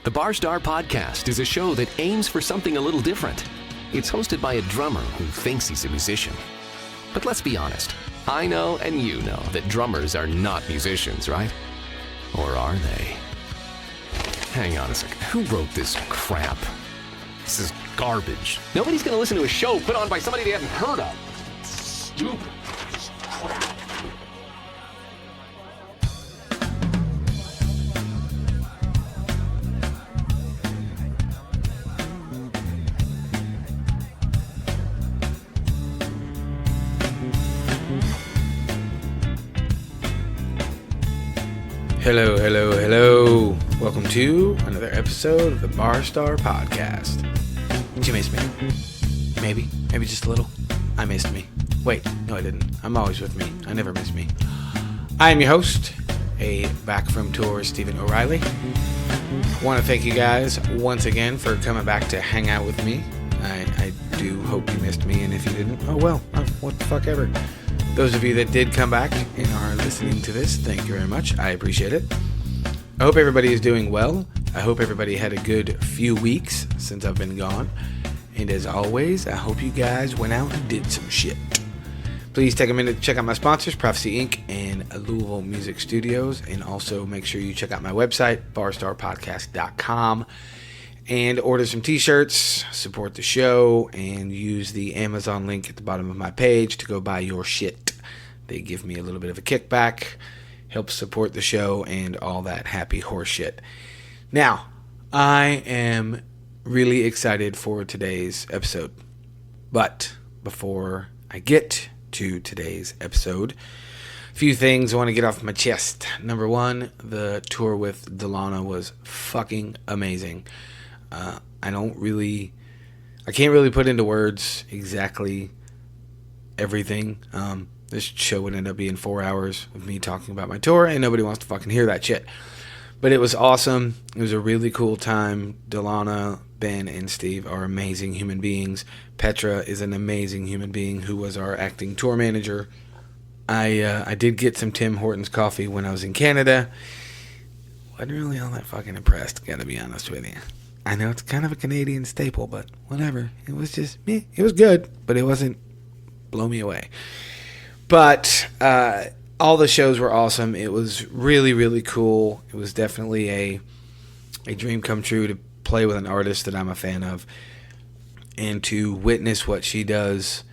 The Barstar Podcast is a show that aims for something a little different. It's hosted by a drummer who thinks he's a musician. But let's be honest, I know and you know that drummers are not musicians, right? Or are they? Hang on a second, who wrote this crap? This is garbage. Nobody's gonna listen to a show put on by somebody they haven't heard of. Stupid. Crap. Hello, hello, hello. Welcome to another episode of the Barstar Podcast. Did you miss me? Maybe just a little. I missed me. Wait, no I didn't. I'm always with me. I never miss me. I am your host, a back from tour Stephen O'Reilly. I want to thank you guys once again for coming back to hang out with me. I do hope you missed me, and if you didn't, oh well, what the fuck ever. Those of you that did come back and are listening to this, thank you very much. I appreciate it. I hope everybody is doing well. I hope everybody had a good few weeks since I've been gone. And as always, I hope you guys went out and did some shit. Please take a minute to check out my sponsors, Prophecy Inc. and Louisville Music Studios. And also make sure you check out my website, barstarpodcast.com. And order some t-shirts, support the show, and use the Amazon link at the bottom of my page to go buy your shit. They give me a little bit of a kickback, help support the show, and all that happy horse shit. Now, I am really excited for today's episode. But before I get to today's episode, a few things I want to get off my chest. Number one, the tour with Delana was fucking amazing. I can't really put into words exactly everything. This show would end up being 4 hours of me talking about my tour, and nobody wants to fucking hear that shit. But it was awesome. It was a really cool time. Delana, Ben, and Steve are amazing human beings. Petra is an amazing human being who was our acting tour manager. I did get some Tim Hortons coffee when I was in Canada. Wasn't really all that fucking impressed, gotta be honest with you. I know it's kind of a Canadian staple, but whatever. It was just, it was good, but it wasn't blow me away. But all the shows were awesome. It was really, really cool. It was definitely a dream come true to play with an artist that I'm a fan of and to witness what she does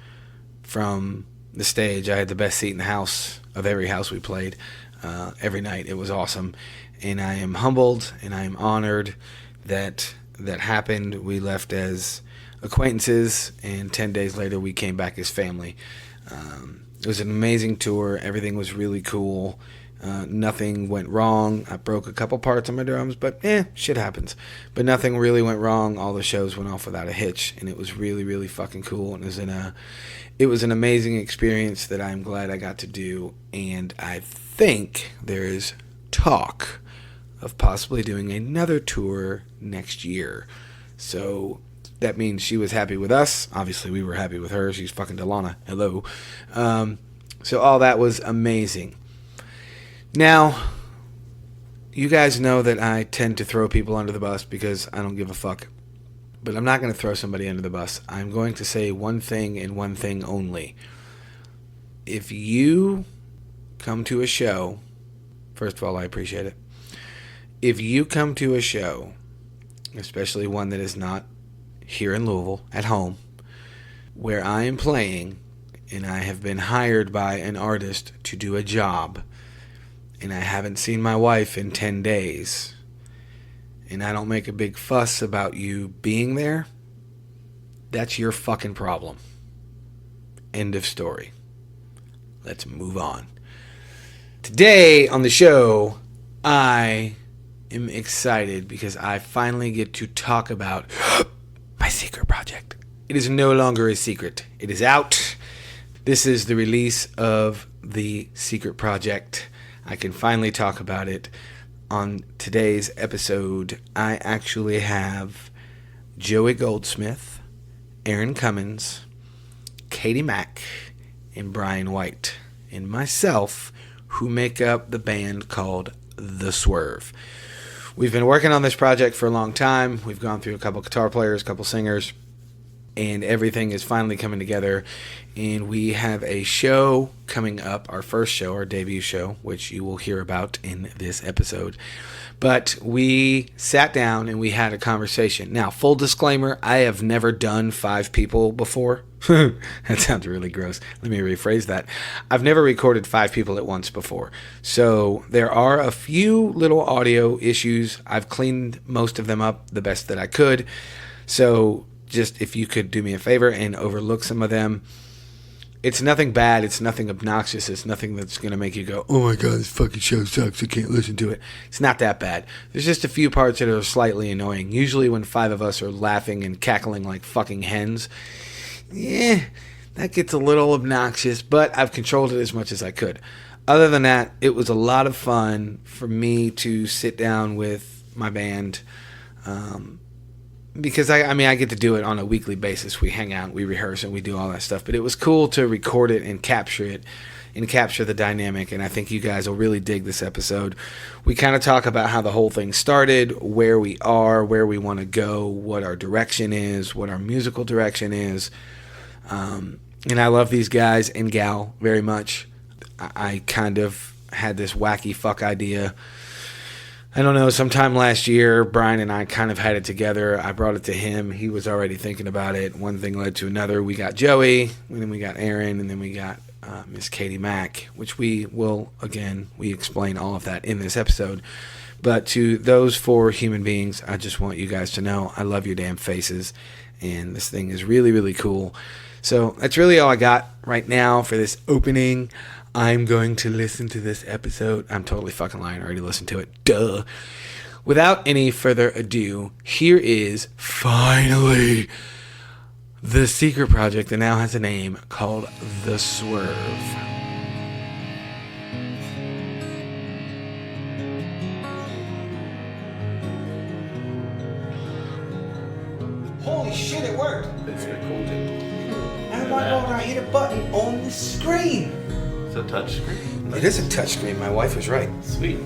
from the stage. I had the best seat in the house of every house we played every night. It was awesome. And I am humbled and I am honored that happened. We left as acquaintances, and 10 days later we came back as family. It was an amazing tour. Everything was really cool. Nothing went wrong. I broke a couple parts on my drums, but shit happens. But nothing really went wrong. All the shows went off without a hitch, and it was really, really fucking cool. And it was an amazing experience that I'm glad I got to do. And I think there is talk of possibly doing another tour next year. So that means she was happy with us. Obviously, we were happy with her. She's fucking Delana. Hello. So all that was amazing. Now, you guys know that I tend to throw people under the bus because I don't give a fuck. But I'm not going to throw somebody under the bus. I'm going to say one thing and one thing only. If you come to a show, first of all, I appreciate it. If you come to a show, especially one that is not here in Louisville, at home, where I am playing, and I have been hired by an artist to do a job, and I haven't seen my wife in 10 days, and I don't make a big fuss about you being there, that's your fucking problem. End of story. Let's move on. Today on the show, I am excited because I finally get to talk about my secret project. It is no longer a secret. It is out. This is the release of the secret project. I can finally talk about it on today's episode. I actually have Joey Goldsmith, Aaron Cummins, Katie Mack, and Brian White, and myself, who make up the band called The Swerve. We've been working on this project for a long time. We've gone through a couple guitar players, a couple singers, and everything is finally coming together. And we have a show coming up, our first show, our debut show, which you will hear about in this episode. But we sat down and we had a conversation. Now, full disclaimer, I have never done 5 people before. That sounds really gross. Let me rephrase that. I've never recorded 5 people at once before. So there are a few little audio issues. I've cleaned most of them up the best that I could. So just if you could do me a favor and overlook some of them. It's nothing bad. It's nothing obnoxious. It's nothing that's going to make you go, oh my God, this fucking show sucks. I can't listen to it. It's not that bad. There's just a few parts that are slightly annoying. Usually when 5 of us are laughing and cackling like fucking hens, that gets a little obnoxious, but I've controlled it as much as I could. Other than that, it was a lot of fun for me to sit down with my band, because I get to do it on a weekly basis. We hang out, we rehearse, and we do all that stuff. But it was cool to record it and capture the dynamic. And I think you guys will really dig this episode. We kind of talk about how the whole thing started, where we are, where we want to go, what our direction is, what our musical direction is. And I love these guys and gal very much. I kind of had this wacky fuck idea. I don't know, sometime last year, Brian and I kind of had it together. I brought it to him. He was already thinking about it. One thing led to another. We got Joey, and then we got Aaron, and then we got Miss Katie Mack, which we explain all of that in this episode. But to those 4 human beings, I just want you guys to know I love your damn faces, and this thing is really, really cool. So that's really all I got right now for this opening. I'm going to listen to this episode. I'm totally fucking lying. I already listened to it. Duh. Without any further ado, here is finally the secret project that now has a name called The Swerve. Holy shit, it worked. It's a cool dude. Oh my God, I hit a button on the screen. It's a touch screen. It is a touch screen. My wife was right. Sweet.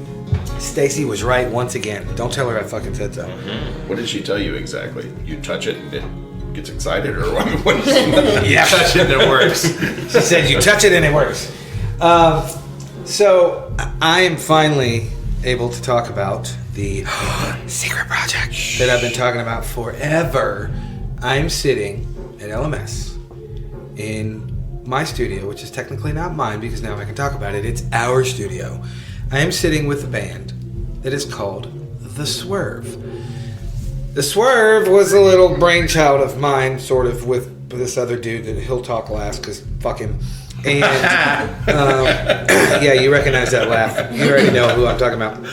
Stacy was right once again. Don't tell her I fucking said so. Mm-hmm. What did she tell you exactly? You touch it and it gets excited, or what? Yeah, Touch it and it works. She said you touch it and it works. So I am finally able to talk about the secret project that I've been talking about forever. I'm sitting at LMS in my studio, which is technically not mine because now I can talk about it. It's our studio. I am sitting with a band that is called The Swerve. The Swerve was a little brainchild of mine, sort of, with this other dude that he'll talk last because fuck him. And yeah, you recognize that laugh. You already know who I'm talking about.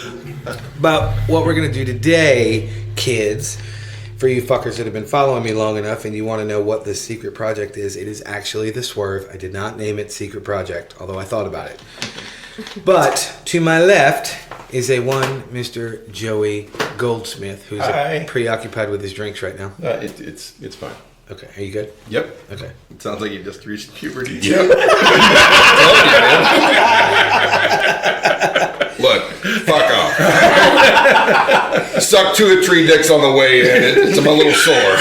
But what we're going to do today, kids, for you fuckers that have been following me long enough and you want to know what this secret project is, it is actually The Swerve. I did not name it Secret Project, although I thought about it. But to my left is one Mr. Joey Goldsmith, who's preoccupied with his drinks right now. It's fine. Okay, are you good? Yep. Okay. It sounds like you just reached puberty. Yep. Look, fuck off. Suck 2 or 3 dicks on the way in. I'm a little sore.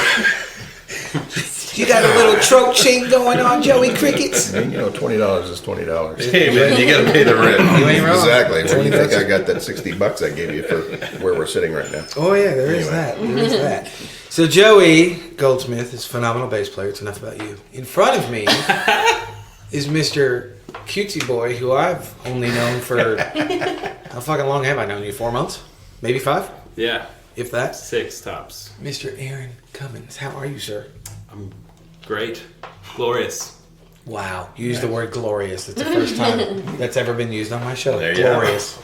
You got a little throat chain going on, Joey Crickets? I mean, $20 is $20. Hey man, you gotta pay the rent. You ain't wrong. Exactly. Where do you think I got that $60 I gave you for where we're sitting right now? Oh yeah, there is that. There is that. So Joey Goldsmith is a phenomenal bass player. It's enough about you. In front of me is Mr. Cutesy Boy, who I've only known for how fucking long have I known you? 4 months? Maybe 5? Yeah, If that. 6 tops. Mr. Aaron Cummins, how are you, sir? I'm great. Glorious. Wow, you used the word glorious. It's the first time that's ever been used on my show. There you Glorious.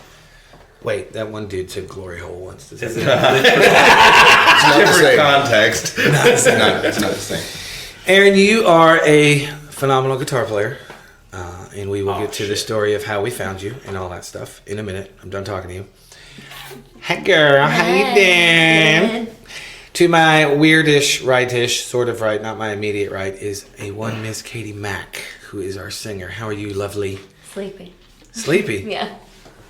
Wait, that one dude said glory hole once. Does that It's It's not the different same. context. It's not the same. Aaron, you are a phenomenal guitar player, and we will get to the story of how we found you and all that stuff in a minute. I'm done talking to you. Hi, girl. How you doing? To my weirdish, rightish, sort of right, not my immediate right, is one Miss Katie Mack, who is our singer. How are you, lovely? Sleepy. Sleepy? Yeah.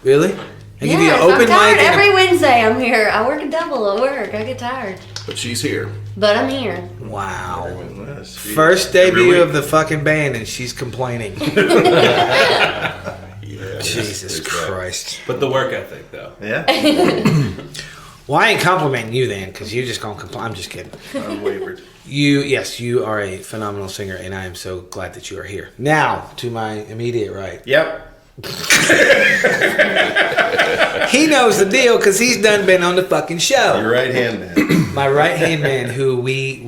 Really? I give you an open I'm tired. mic. Every Wednesday I'm here. I work a double at work. I get tired. But she's here. But I'm here. Wow. Yes, she- First every debut week. of the fucking band, and she's complaining. Yeah. Jesus There's that. Christ. But the work ethic, though. Yeah. Well, I ain't complimenting you then, because you just gonna complain. I'm just kidding. Unwavered. Yes, you are a phenomenal singer, and I am so glad that you are here. Now, to my immediate right. Yep. He knows the deal because he's done been on the fucking show. Your right hand man. My right hand man, who we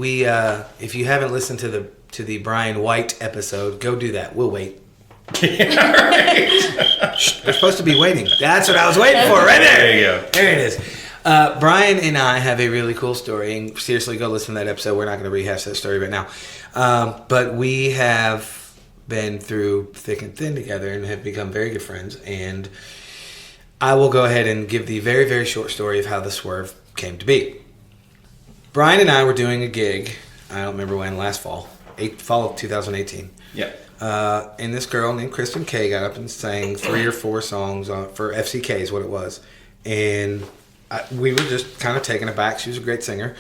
if you haven't listened to the Brian White episode, go do that. We'll wait. Shh, we're supposed to be waiting. That's what I was waiting for, right there. There you go. There it is. Brian and I have a really cool story, and seriously, go listen to that episode. We're not going to rehash that story right now, but we have been through thick and thin together and have become very good friends. And I will go ahead and give the very, very short story of how the Swerve came to be. Brian and I were doing a gig. I don't remember when, last fall of 2018. Yep. And this girl named Kristen K got up and sang 3 or 4 songs for FCK is what it was. And we were just kind of taken aback. She was a great singer.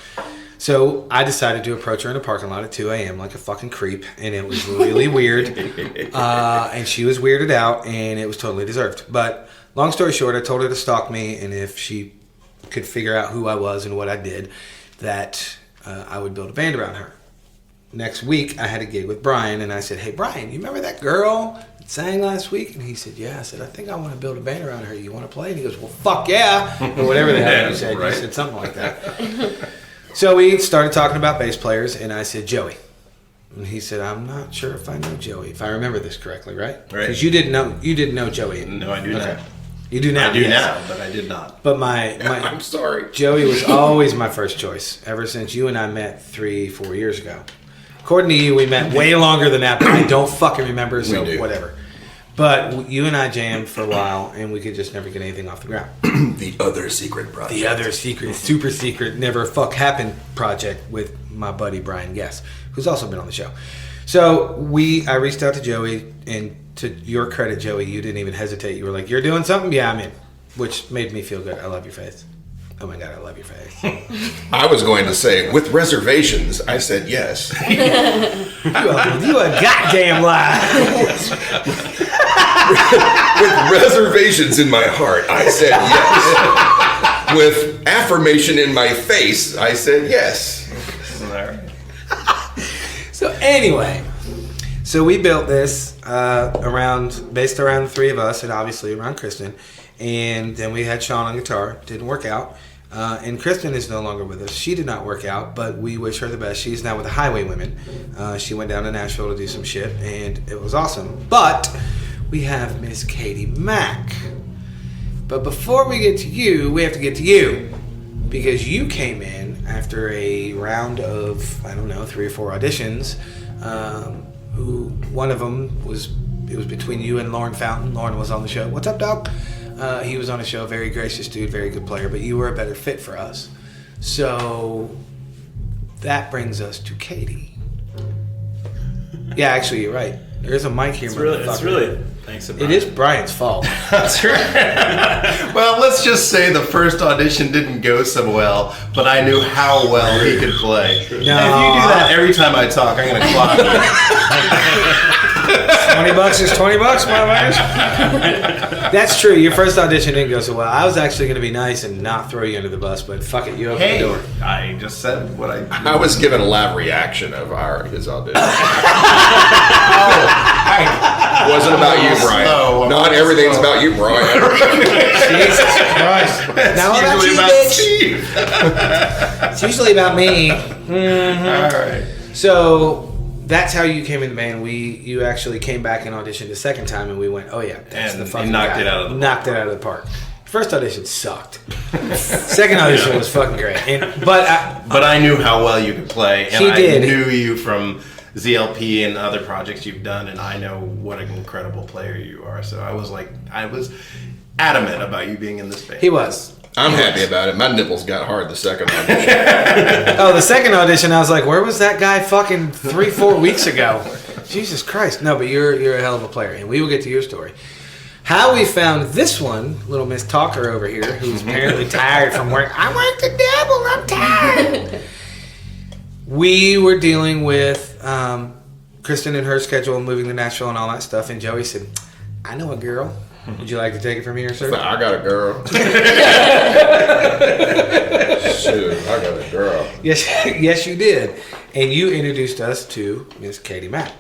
So I decided to approach her in a parking lot at 2 a.m. like a fucking creep. And it was really weird. And she was weirded out, and it was totally deserved. But long story short, I told her to stalk me, and if she could figure out who I was and what I did, that I would build a band around her. Next week, I had a gig with Brian, and I said, "Hey, Brian, you remember that girl that sang last week?" And he said, "Yeah." I said, "I think I want to build a band around her. You want to play?" And he goes, "Well, fuck yeah," or whatever the hell you said. Right. You said something like that. So we started talking about bass players, and I said, "Joey." And he said, "I'm not sure if I know Joey, if I remember this correctly, right?" Right. Because you didn't know Joey. No, I do Okay. not. You do now. I do yes. now, but I did not. But my I'm sorry. Joey was always my first choice ever since you and I met 3-4 years ago. According to you, we met way longer than that, but I don't fucking remember, so We do. whatever. But you and I jammed for a while, and we could just never get anything off the ground. The other secret project. The other secret, super secret, never fuck happened project with my buddy Brian Guess, who's also been on the show. So I reached out to Joey, and to your credit, Joey, you didn't even hesitate. You were like, "You're doing something? Yeah, I'm in," which made me feel good. I love your face. Oh my God, I love your face. I was going to say, with reservations, I said yes. You a goddamn lie. With reservations in my heart, I said yes. With affirmation in my face, I said yes. All right. So anyway, so we built this based around the 3 of us, and obviously around Kristen. And then we had Sean on guitar. Didn't work out. And Kristen is no longer with us. She did not work out, but we wish her the best. She's now with the Highwaywomen. She went down to Nashville to do some shit, and it was awesome. But we have Miss Katie Mack. But before we get to you, we have to get to you. Because you came in after a round of, 3 or 4 auditions. Who one of them was between you and Lauren Fountain. Lauren was on the show. What's up, dog? He was on the show. Very gracious dude, very good player. But you were a better fit for us. So that brings us to Katie. Yeah, actually, you're right. There is a mic here, It's motherfucker. really thanks to It Brian. is Brian's fault. That's right. Well, let's just say the first audition didn't go so well, but I knew how well he could play. And if you do that every time I talk, I'm going to clock you. $20 is $20, motherfuckers. That's true. Your first audition didn't go so well. I was actually going to be nice and not throw you under the bus, but fuck it, you opened Hey, the door. I just said what I I was given a live reaction of his audition. Wasn't about you, Brian. slow. Not everything's about you, Brian. Jesus Christ. Now what about usually you, about bitch? Steve. It's usually about me. All right. So that's how you came in the band. You actually came back and auditioned the second time, and we went, "Oh yeah, that's And the fucking he knocked guy." it out of the knocked it out of the park. First audition sucked. Second audition was fucking great. But I knew how well you could play, and He I did. knew you from ZLP and other projects you've done, and I know what an incredible player you are. So I was adamant about you being in this band. he was. I'm happy about it. My nipples got hard the second audition. Oh, the second audition, I was like, where was that guy fucking 3-4 weeks ago? Jesus Christ. No, but you're a hell of a player, and we will get to your story. How we found this one, little Miss Talker over here, who's apparently tired from work. I worked the devil, I'm tired. We were dealing with Kristen and her schedule, moving to Nashville and all that stuff, and Joey said, I know a girl. Would you like to take it from here, sir? I got a girl. Shoot, I got a girl. Yes, you did. And you introduced us to Miss Katie Mack.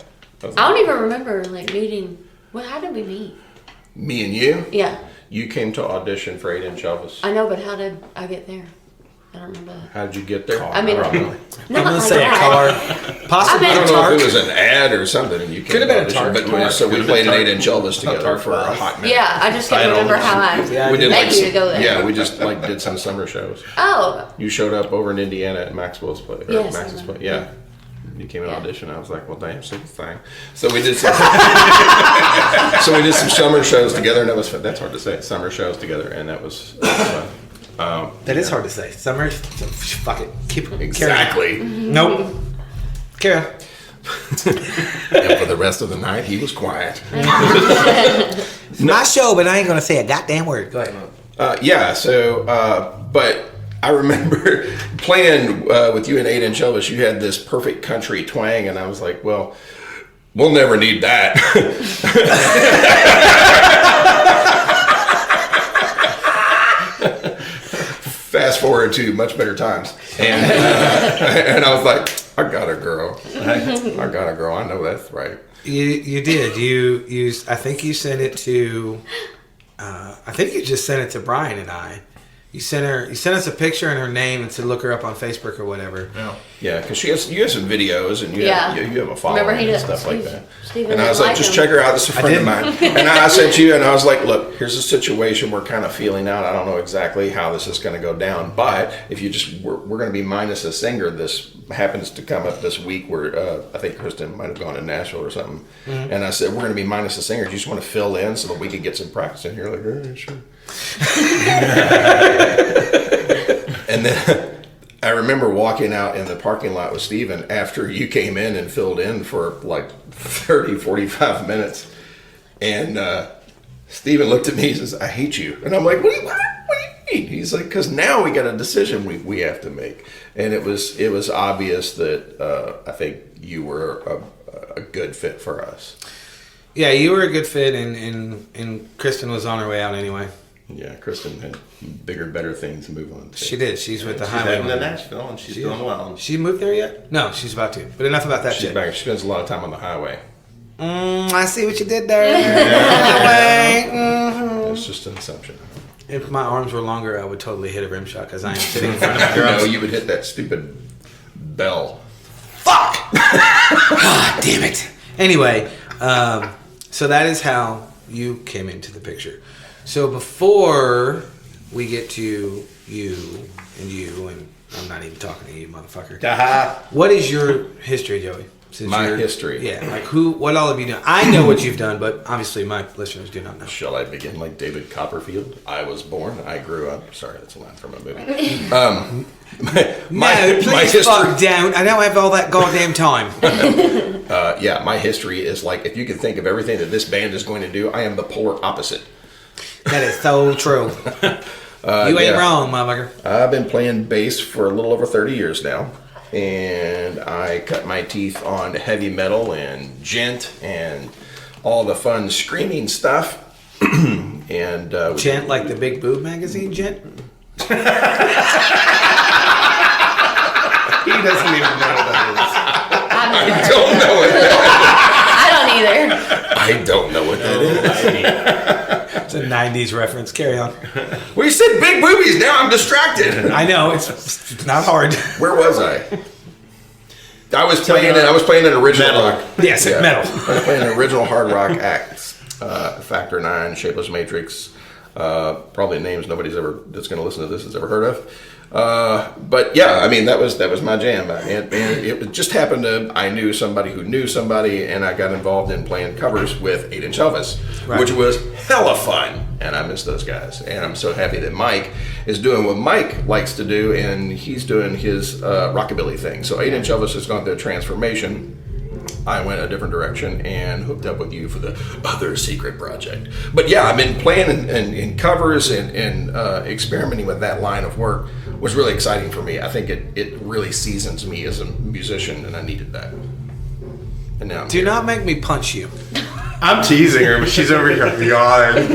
I don't even remember meeting. Well, how did we meet? Me and you? Yeah, You came to audition for 8 Inch Elvis. I know, but how did I get there? I don't remember that. How did you get there? I mean, I'm not gonna like say that. a car. Possibly I I meant don't know Tark. if it was an ad or something. And you came Could have to been a audition, Tark. but so we Could have played an been 8 Inch Elvis together Tark for a class. hot minute. Yeah, I just can't remember how I Yeah, We did begged like you to go there. yeah, we just like did some summer shows. Oh, You showed up over in Indiana at Maxwell's place. Or Yes, Max's I place. know. Yeah. You came in Yeah. audition. I was like, well, damn, sick thing. So we did some. So we did some summer shows together, and that was fun. That's hard to say. Summer shows together, and that was fun. That is hard to say. Summer, fuck it. Keep carry on. Exactly. Nope. Carry on. And for the rest of the night, he was quiet. It's my show, but I ain't gonna say a goddamn word. Go ahead. Yeah. So, but I remember playing with you in 8 Inch Elvis. You had this perfect country twang, and I was like, well, we'll never need that. Fast forward to much better times, and I was like, I got a girl. I got a girl. I know that's right. You did. You I think you sent it to. I think you just sent it to Brian and I. You sent us a picture and her name and said look her up on Facebook or whatever. Yeah, because you have some videos and you have a following Remember he and did- stuff like Steve- that. Steven And I was didn't like, just him. check her out. This is a friend of mine. And I sent you, and I was like, look, here's the situation we're kind of feeling out. I don't know exactly how this is going to go down, but if you just we're going to be minus a singer. This happens to come up this week where I think Kristen might have gone to Nashville or something. Mm-hmm. And I said, we're going to be minus a singer. Do you just want to fill in so that we could get some practice in here? Like, sure. And then I remember walking out in the parking lot with Steven after you came in and filled in for like 30, 45 minutes. And Steven looked at me and says, I hate you. And I'm like, what do you mean? He's like, because now we got a decision we have to make. And it was obvious that I think you were a good fit for us. Yeah, you were a good fit, and Kristen was on her way out anyway. Yeah, Kristen had bigger, better things to move on to. She did. She's with the She's highway. heading to Nashville, and she's doing well. She moved there yet? No, she's about to. But enough about that She's shit. back. She spends a lot of time on the highway. I see what you did there. It's just an assumption. If my arms were longer, I would totally hit a rim shot because I am sitting in front of my girls. No, you would hit that stupid bell. Fuck! God damn it. Anyway, so that is how you came into the picture. So before we get to you, and I'm not even talking to you, motherfucker. What is your history, Joey? My history? Yeah, like what all have you done? I know what you've done, but obviously my listeners do not know. Shall I begin like David Copperfield? I was born, I grew up. Sorry, that's a line from a movie. No, please fuck down. I don't have all that goddamn time. Yeah, my history is like, if you can think of everything that this band is going to do, I am the polar opposite. That is so true. You ain't wrong, motherfucker. I've been playing bass for a little over 30 years now. And I cut my teeth on heavy metal and gent and all the fun screaming stuff. And Gent, like the Big Boob magazine, Gent? He doesn't even know what that I've I don't know what that I don't either. is. I don't know what that is. It's a 90s reference. Carry on. We said big boobies. Now I'm distracted. I know, it's not hard. Where was I? I was playing an original Metal. rock. Yes, Yeah. metal. I was playing an original hard rock acts. Factor 9, Shapeless Matrix. Probably names that's going to listen to this has ever heard of. But yeah, I mean that was my jam, and it just happened to I knew somebody who knew somebody, and I got involved in playing covers with 8 Inch Elvis, Right. which was hella fun, and I miss those guys, and I'm so happy that Mike is doing what Mike likes to do, and he's doing his rockabilly thing. So 8 Inch Elvis has gone through a transformation. I went a different direction and hooked up with you for the other secret project. But yeah, I've been playing in covers and experimenting with that line of work was really exciting for me. I think it really seasons me as a musician, and I needed that. And now Do not make me punch you. I'm teasing her, but she's over here yawning.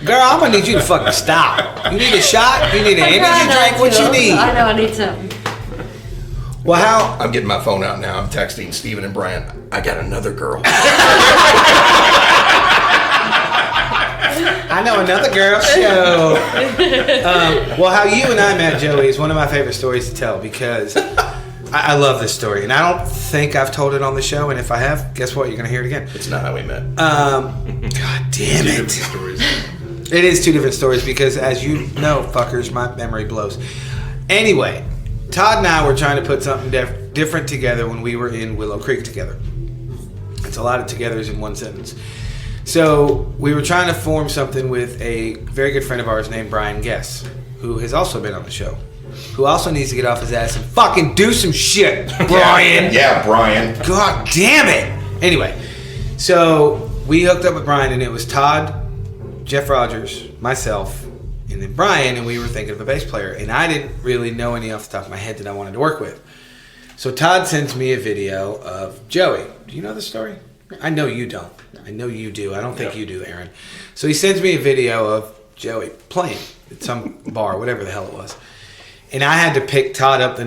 Girl, I'm gonna need you to fucking stop. You need a shot? You need an energy drink? What you need? I know I need something. Well, how? I'm getting my phone out now. I'm texting Steven and Brian. I got another girl. I know another girl show. Well, how you and I met, Joey, is one of my favorite stories to tell because I love this story. And I don't think I've told it on the show. And if I have, guess what? You're going to hear it again. It's not how we met. God damn it. It is two different stories because, as you know, fuckers, my memory blows. Anyway, Todd and I were trying to put something different together when we were in Willow Creek together. It's a lot of togethers in one sentence. So we were trying to form something with a very good friend of ours named Brian Guess, who has also been on the show, who also needs to get off his ass and fucking do some shit, Brian. Yeah, Brian. God damn it. Anyway, so we hooked up with Brian, and it was Todd, Jeff Rogers, myself, and then Brian, and we were thinking of a bass player. And I didn't really know any off the top of my head that I wanted to work with. So Todd sends me a video of Joey. Do you know the story? I know you don't. I know you do. I don't think you do, Aaron. So he sends me a video of Joey playing at some bar, whatever the hell it was. And I had to pick Todd up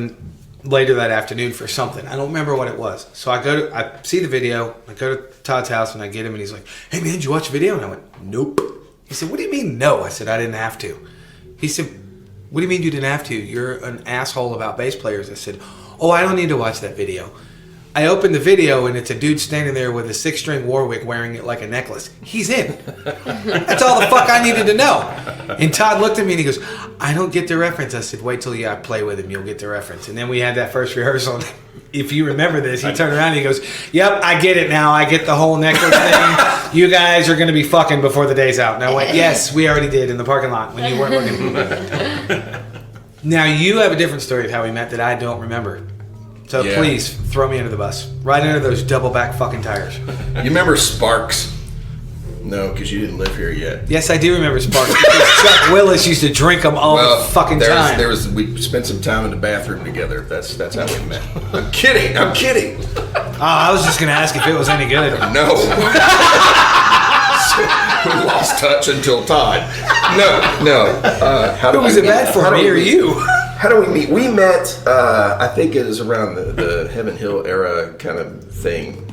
later that afternoon for something. I don't remember what it was. So I see the video. I go to Todd's house and I get him, and he's like, "Hey man, did you watch the video?" And I went, "Nope." He said, "What do you mean no?" I said, "I didn't have to." He said, "What do you mean you didn't have to? You're an asshole about bass players." I said, "Oh, I don't need to watch that video." I opened the video and it's a dude standing there with a 6-string Warwick wearing it like a necklace. He's in. That's all the fuck I needed to know. And Todd looked at me and he goes, "I don't get the reference." I said, "Wait till I play with him, you'll get the reference." And then we had that first rehearsal. And if you remember this, he turned around and he goes, "Yep, I get it now. I get the whole necklace thing. You guys are going to be fucking before the day's out." And I went, "Yes, we already did in the parking lot when you weren't looking." Now you have a different story of how we met that I don't remember. So please throw me under the bus. Right under those double back fucking tires. You remember Sparks? No, because you didn't live here yet. Yes, I do remember Sparks because Chuck Willis used to drink them all the fucking time. We spent some time in the bathroom together. That's how we met. I'm kidding. Oh, I was just going to ask if it was any good. No. We lost touch until Todd. No. Who was it bad for, me or you? How do we meet? We met, I think it was around the Heaven Hill era kind of thing.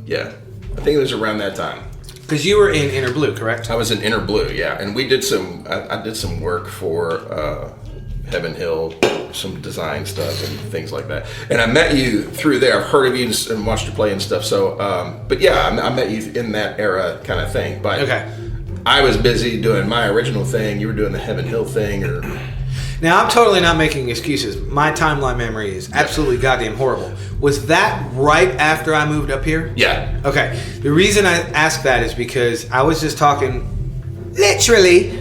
Yeah. I think it was around that time. Because you were in Inner Blue, correct? I was in Inner Blue, yeah. And we did I did some work for Heaven Hill, some design stuff and things like that. And I met you through there. I've heard of you and watched you play and stuff. So, but yeah, I met you in that era kind of thing. But okay. I was busy doing my original thing. You were doing the Heaven Hill thing, or... Now, I'm totally not making excuses. My timeline memory is absolutely goddamn horrible. Was that right after I moved up here? Yeah. Okay. The reason I ask that is because I was just talking, literally,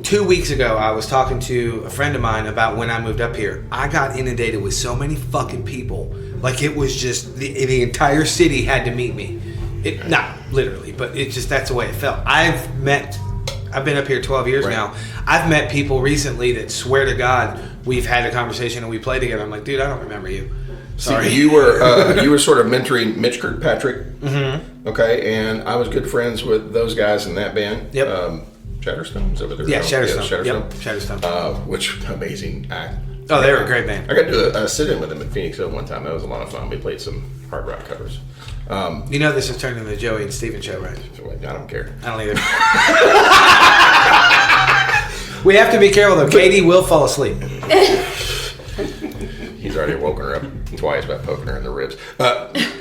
2 weeks ago, I was talking to a friend of mine about when I moved up here. I got inundated with so many fucking people. Like, it was just, the entire city had to meet me. Not literally, but it just, that's the way it felt. I've been up here 12 years now. I've met people recently that swear to God we've had a conversation and we played together. I'm like, dude, I don't remember you. Sorry. See, you were sort of mentoring Mitch Kirkpatrick. Mm-hmm. Okay, and I was good friends with those guys in that band. Yep. Shatterstone's over there. Yeah, Shatterstone. Shatterstone. Yep, Shatterstone. Which amazing act. Oh, they were a great band. I got to do a sit-in with them at Phoenix Hill one time. That was a lot of fun. We played some hard rock covers. You know this has turned into the Joey and Steven show, right? I don't care. I don't either. We have to be careful, though. Katie will fall asleep. He's already woken her up twice by poking her in the ribs.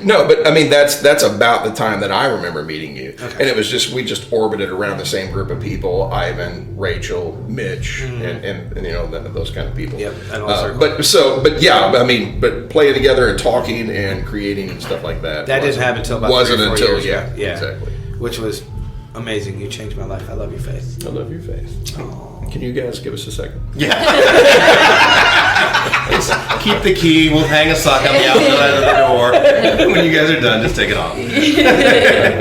No, but I mean that's about the time that I remember meeting you, and it was just we just orbited around the same group of people: Ivan, Rachel, Mitch, and you know those kind of people. Yep. But yeah, I mean, but playing together and talking and creating and stuff like that. That didn't happen until about 3 or 4 years ago. Yeah, exactly. Which was amazing. You changed my life. I love your face. I love your face. Aww. Can you guys give us a second? Yeah. keep the key. We'll hang a sock on the outside of the door. When you guys are done, just take it off.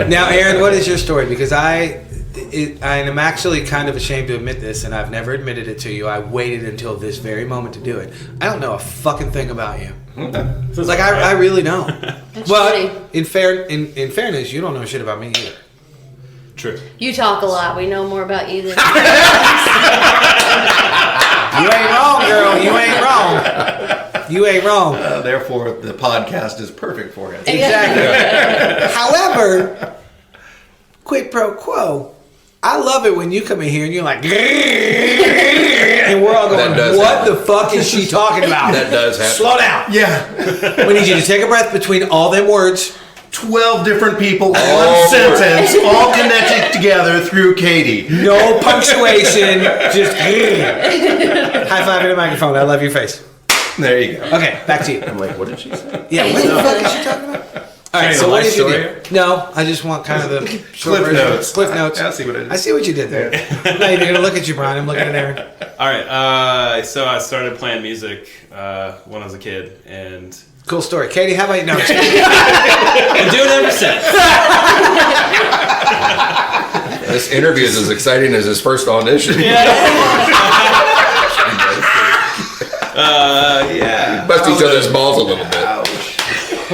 Now, Aaron, what is your story? Because I am actually kind of ashamed to admit this, and I've never admitted it to you. I waited until this very moment to do it. I don't know a fucking thing about you. Like, I really don't. Well, funny. in fairness, you don't know shit about me either. True. You talk a lot. We know more about you than You ain't wrong, girl. You ain't wrong. You ain't wrong. Therefore, the podcast is perfect for it. Exactly. However, quid pro quo. I love it when you come in here and you're like, and we're all going, what the fuck is she talking about? That does happen. Slow down. Yeah. We need you to take a breath between all them words. 12 different people, one sentence, all connected together through Katie. No punctuation. Just high five in the microphone. I love your face. There you go. Okay, back to you. I'm like, what did she say? Yeah, what the fuck is she talking about? All right, so what did you do? No, I just want kind of the short Cliff version. notes. Cliff notes. I see what it is. I see what you did there. I'm not even going to look at you, Brian. I'm looking at Aaron. All right. So I started playing music when I was a kid, and Cool story. Katie, how about you? No, I'm just I'm doing it ever since. This interview is as exciting as his first audition. Yeah. Bust each other's balls a little bit.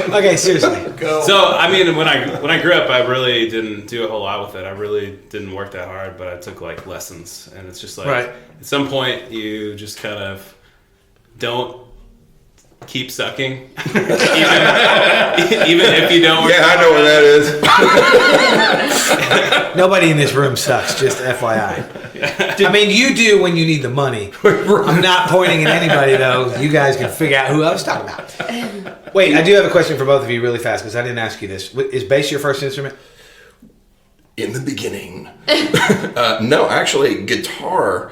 Okay, seriously. So I mean, when I grew up, I really didn't do a whole lot with it. I really didn't work that hard, but I took like lessons, and it's just like Right. at some point you just kind of don't keep sucking, even if you don't. Yeah, I know where that is. Nobody in this room sucks, just FYI. I mean, you do when you need the money. I'm not pointing at anybody, though. You guys can figure out who I was talking about. Wait, I do have a question for both of you really fast, because I didn't ask you this. Is bass your first instrument? In the beginning. No, actually, guitar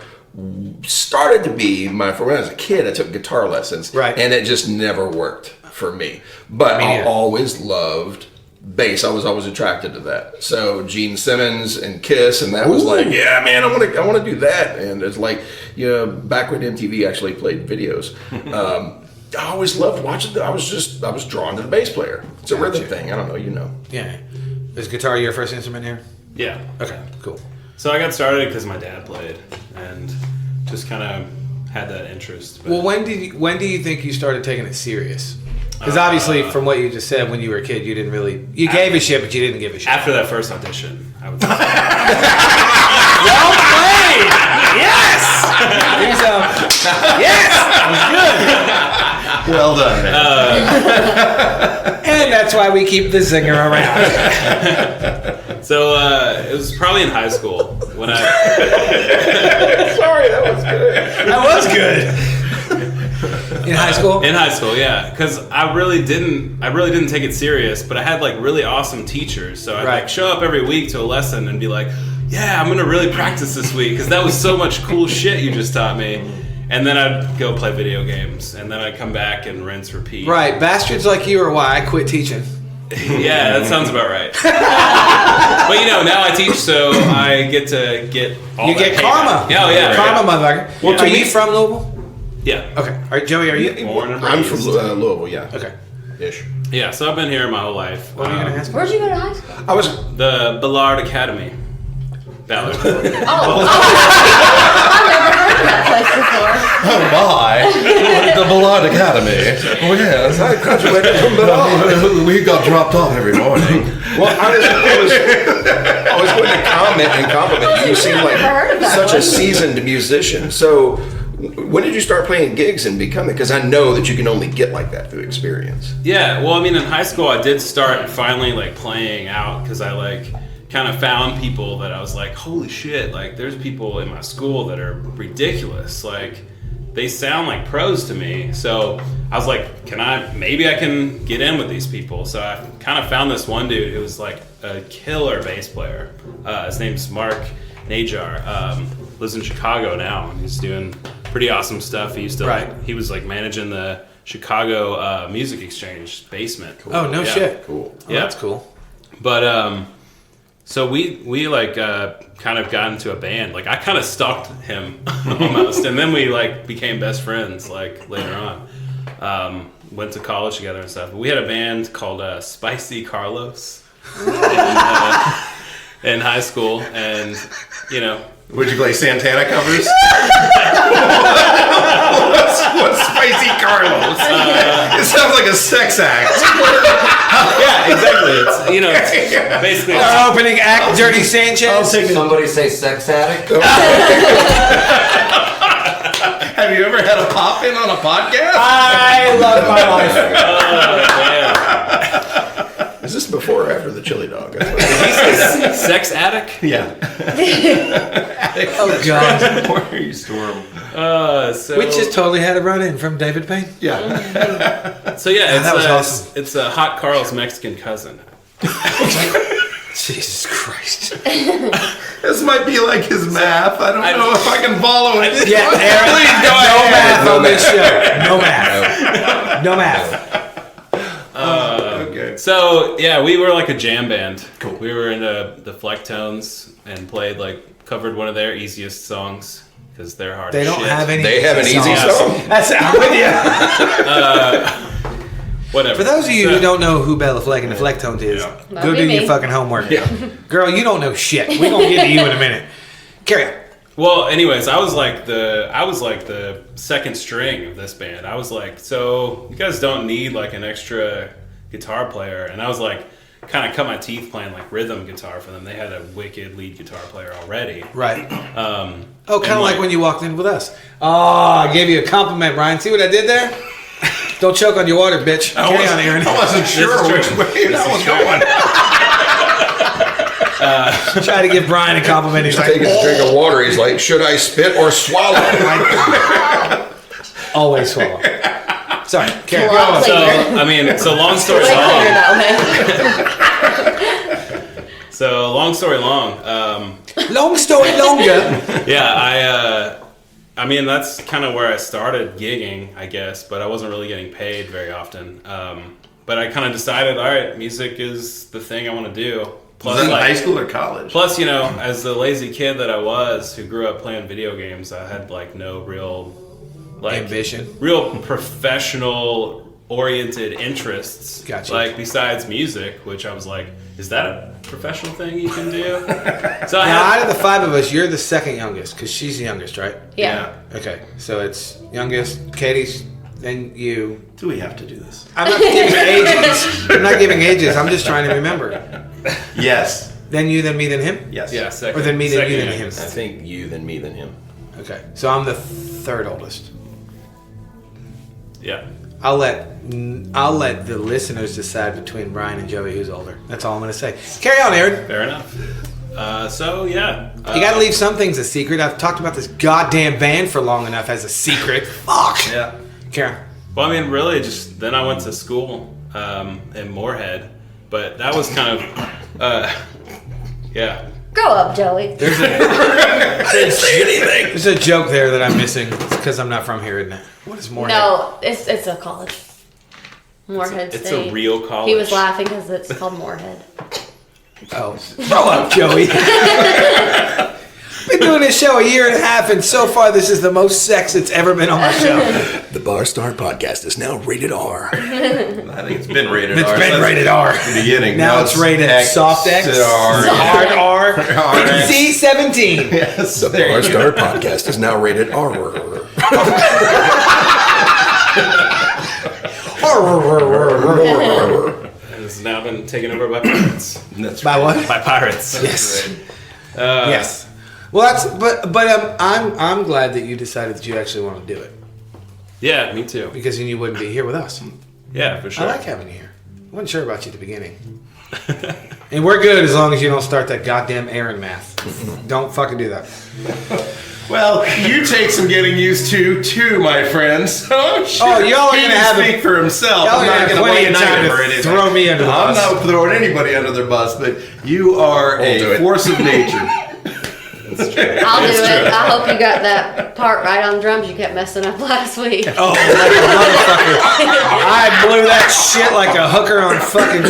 started to be for when I was a kid. I took guitar lessons, Right. and it just never worked for me. But I neither. always loved bass. I was always attracted to that. So Gene Simmons and Kiss, and that was like, yeah, man, I want to do that. And it's like, back when MTV actually played videos, I always loved watching. I was drawn to the bass player. It's a rhythm thing. I don't know, Yeah. Is guitar your first instrument here? Yeah. Okay, cool. So I got started because my dad played, and just kind of had that interest. But Well, when do you think you started taking it serious? Because obviously, from what you just said, when you were a kid, you didn't really... You gave a shit, but you didn't give a shit. after that first audition, I was Well played! Yes! Yes! That was good. Well done, man. And that's why we keep the zinger around. So it was probably in high school when I. Sorry, that was good. That was good. In high school? In high school, yeah, because I really didn't take it serious, but I had like really awesome teachers, so I'd like show up every week to a lesson and be like, yeah, I'm gonna really practice this week because that was so much cool shit you just taught me. And then I'd go play video games, and then I'd come back and rinse, repeat. Right, bastards like you are why I quit teaching. Yeah, that sounds about right. But now I teach, so I get to get all You that get payback. karma. Yeah, yeah. Karma, motherfucker. Well, Are you from Louisville? Yeah. Okay. All right, Joey, are you? Born and I'm from raised. Louisville, yeah. Okay. Ish. Yeah, so I've been here my whole life. What are you going to ask? Where'd you go to high school? I was The Ballard Academy. Ballard. I've never heard of that place before. Oh my! The Ballard Academy. Oh yes, I graduated from Ballard. We got dropped off every morning. Well, I was going to comment and compliment you. You seem like heard of that such a one. seasoned musician. So, when did you start playing gigs and becoming? Because I know that you can only get like that through experience. Yeah, well, I mean, in high school, I did start finally like playing out because I like kind of found people that I was like, holy shit! Like, there's people in my school that are ridiculous. Like, they sound like pros to me. So I was like, maybe I can get in with these people. So I kind of found this one dude who was like a killer bass player. His name's Mark Najar. Lives in Chicago now, and he's doing pretty awesome stuff. He used to he was like managing the Chicago Music Exchange basement. Cool. Oh, no shit. Cool. Oh, that's cool. But so we like kind of got into a band. Like I kind of stalked him almost, and then we like became best friends like later on. went to college together and stuff. But we had a band called Spicy Carlos in high school, and you know. Would you play Santana covers? what's Spicy Carlos? It sounds like a sex act. Yeah, exactly. It's it's basically Our opening act, Dirty Sanchez. Somebody say sex addict? Have you ever had a pop in on a podcast? I love my life. Is this before or after the chili dog? Sex addict. Yeah. Oh God. Where you store them? So We just totally had a run-in from David Payne. Yeah. So yeah, that was awesome. It's Hot Carl's Mexican cousin. Jesus Christ. This might be like his math. I don't know if I can follow it. Yeah, Aaron, Please go no ahead. math on this show. No math. No math. Okay. So yeah, we were like a jam band. Cool. We were into the Flecktones and played covered one of their easiest songs because they're hard. They as don't shit. have any. They have an easy songs. song. That's I'm with you. Whatever. For those of you who don't know who Bella Fleck and the Flecktones is, That'd go be do me. your fucking homework. Girl, you don't know shit. We're gonna get to you in a minute. Carry on. Well, anyways, I was like the second string of this band. I was like, so you guys don't need like an extra guitar player, and I was like, kind of cut my teeth playing like rhythm guitar for them. They had a wicked lead guitar player already. Right. And Kind of like when you walked in with us. Oh, I gave you a compliment, Ryan. See what I did there? Don't choke on your water, bitch. Carry on, Aaron. I wasn't sure which way that was going. Try to give Brian a compliment. He's He's like, taking a drink of water. He's like, should I spit or swallow? always swallow. Sorry, carry on. Well, So cleaner. I mean, so long story Way cleaner long. that way. So long story long. Long story longer. Yeah, I mean, that's kind of where I started gigging, I guess, but I wasn't really getting paid very often. But I kind of decided, all right, music is the thing I want to do. Was it in high school or college? Plus, as the lazy kid that I was, who grew up playing video games, I had no real Ambition. real professional oriented interests. Gotcha. Besides music, which I was like, is that a professional thing you can do? So I Now, had, out of the five of us, you're the second youngest because she's the youngest, right? Yeah. Okay, so it's youngest, Katie's, then you. Do we have to do this? I'm not giving ages. I'm not giving ages. I'm just trying to remember. Yes. Then you, then me, then him. Yes. yeah, second. Or then me, then second you, then him. youngest. I think you, then me, then him. Okay, so I'm the third oldest. Yeah. I'll let the listeners decide between Brian and Joey who's older. That's all I'm gonna say. Carry on, Aaron. Fair enough. So yeah, You gotta leave some things a secret. I've talked about this goddamn band for long enough as a secret. Fuck. Yeah. Carry on. Well, I mean, really, just then I went to school in Moorhead, but that was kind of, yeah. Grow up, Joey. There's a joke there that I'm missing. It's because I'm not from here, isn't it? What is Moorhead? No, it's a college. Moorhead It's State. a real college. He was laughing because it's called Moorhead. Oh, grow up, Joey. Been doing this show a year and a half, and so far this is the most sex it's ever been on my show. The Bar Star Podcast is now rated R. I think it's been rated It's R. been That's rated R. the beginning. Now it's rated soft X, R. hard R, RX. C17. Yes. The there Bar you Star go. Podcast is now rated R. It's now been taken over by pirates. That's By what? By pirates. Yes. Yes. Well, that's but I'm glad that you decided that you actually want to do it Yeah, me too. because then you wouldn't be here with us. Yeah, for sure. I like having you here. I wasn't sure about you at the beginning. And we're good as long as you don't start that goddamn Aaron math. Don't fucking do that. Well, you take some getting used to, too, my friends. Oh, shit. Oh, y'all are He gonna can have speak for himself. y'all I'm are not gonna have going to plenty white of knight time him to or anything. throw me under the I'm bus. not throwing anybody under their bus, but you are do a it. force of nature. I'll do it. I hope you got that part right on drums you kept messing up last week. Oh, like a motherfucker. I blew that shit like a hooker on fucking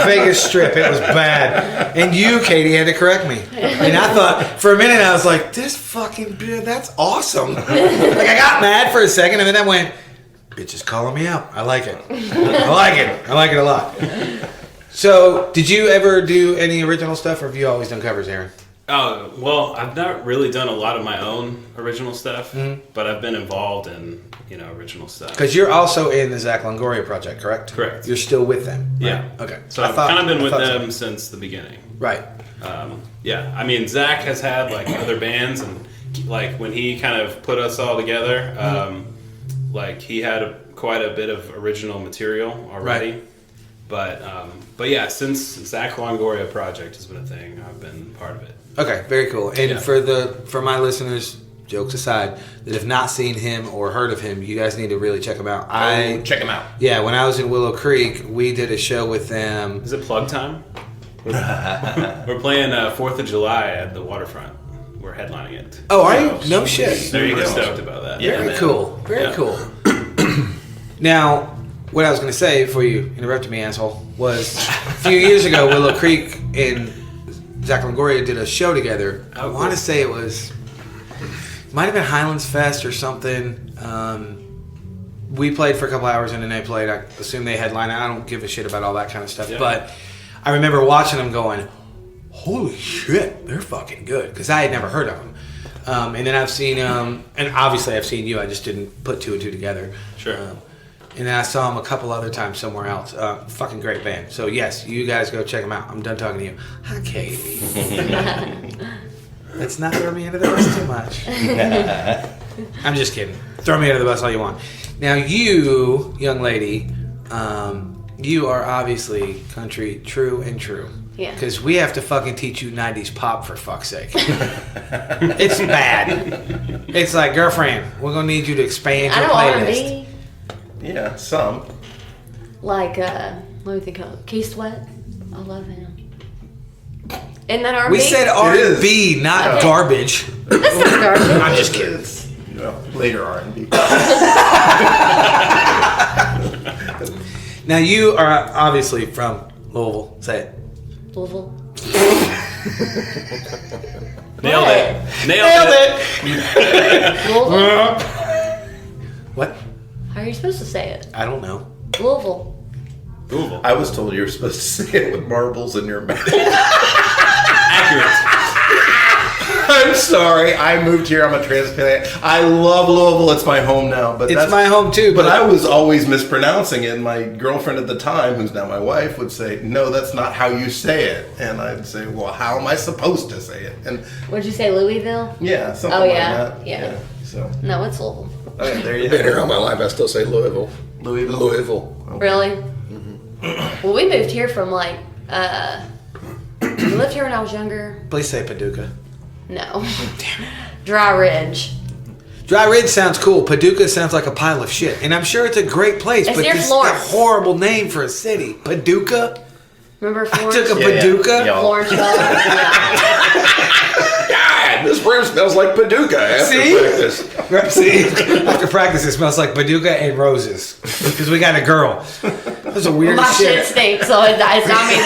Vegas Strip. It was bad. And you, Katie, had to correct me. And I thought, for a minute, I was like, this fucking, that's awesome. Like, I got mad for a second, and then I went, Bitch is calling me out. I like it. I like it. I like it a lot. So, did you ever do any original stuff, or have you always done covers, Aaron? Oh, well, I've not really done a lot of my own original stuff, but I've been involved in, original stuff. Because you're also in the Zach Longoria project, correct? Correct. You're still with them, right? Yeah. Okay. So I've kind of been with them since the beginning. Right. Yeah. I mean, Zach has had, like, other bands, and, like, when he kind of put us all together, like, he had quite a bit of original material already. Right. But yeah, since Zach Longoria project has been a thing, I've been part of it. Okay, very cool. And for my listeners, jokes aside, that have not seen him or heard of him, you guys need to really check him out. Check him out. Yeah, when I was in Willow Creek, we did a show with them. Is it plug time? We're playing 4th of July at the waterfront. We're headlining it. Oh, are you? No shit. There you go. Stoked about that. Very cool. Very cool. Now, what I was going to say before you interrupted me, asshole, was a few years ago, Willow Creek and Zach Longoria did a show together. I want to say it might have been Highlands Fest or something. We played for a couple hours and then they played. I assume they headlined. I don't give a shit about all that kind of stuff. Yeah. But I remember watching them going, holy shit, they're fucking good. Because I had never heard of them. And then I've seen, and obviously I've seen you. I just didn't put two and two together. Sure. And then I saw them a couple other times somewhere else. Fucking great band. So yes, you guys go check them out. I'm done talking to you. Hi, Katie. Let's not throw me under the bus too much. I'm just kidding. Throw me under the bus all you want. Now you, young lady, you are obviously country true and true. Yeah. Because we have to fucking teach you 90s pop for fuck's sake. It's bad. It's like, girlfriend, we're going to need you to expand your playlist. Yeah, some. Like, let me think of Keith Sweat. I love him. Isn't that R&B? We said R&B, not garbage. That's not garbage. I'm just kidding. Later R&B. Now you are obviously from Louisville. Say it. Louisville. Nailed it. Louisville. What? How are you supposed to say it? I don't know. Louisville. I was told you were supposed to say it with marbles in your mouth. Accurate. I'm sorry. I moved here. I'm a transplant. I love Louisville. It's my home now. But it's my home too. But I was always mispronouncing it. And my girlfriend at the time, who's now my wife, would say, "No, that's not how you say it." And I'd say, "Well, how am I supposed to say it?" And what'd you say, Louisville? Yeah, something like that. Yeah. So no, it's Louisville. Okay, there you I've go. been here all my life. I still say Louisville. Louisville. Okay. Really? Mm-hmm. Well, we moved here from we lived here when I was younger. Please say Paducah. No. Dry Ridge. Dry Ridge sounds cool. Paducah sounds like a pile of shit. And I'm sure it's a great place, it's but near this is Florence. a horrible name for a city. Paducah? Remember Florence? I took a Paducah? Yeah. Florence. God, this room smells like Paducah after practice. See? After practice, it smells like Paducah and roses. Because we got a girl. That's a weird My shit stinks, so it's not me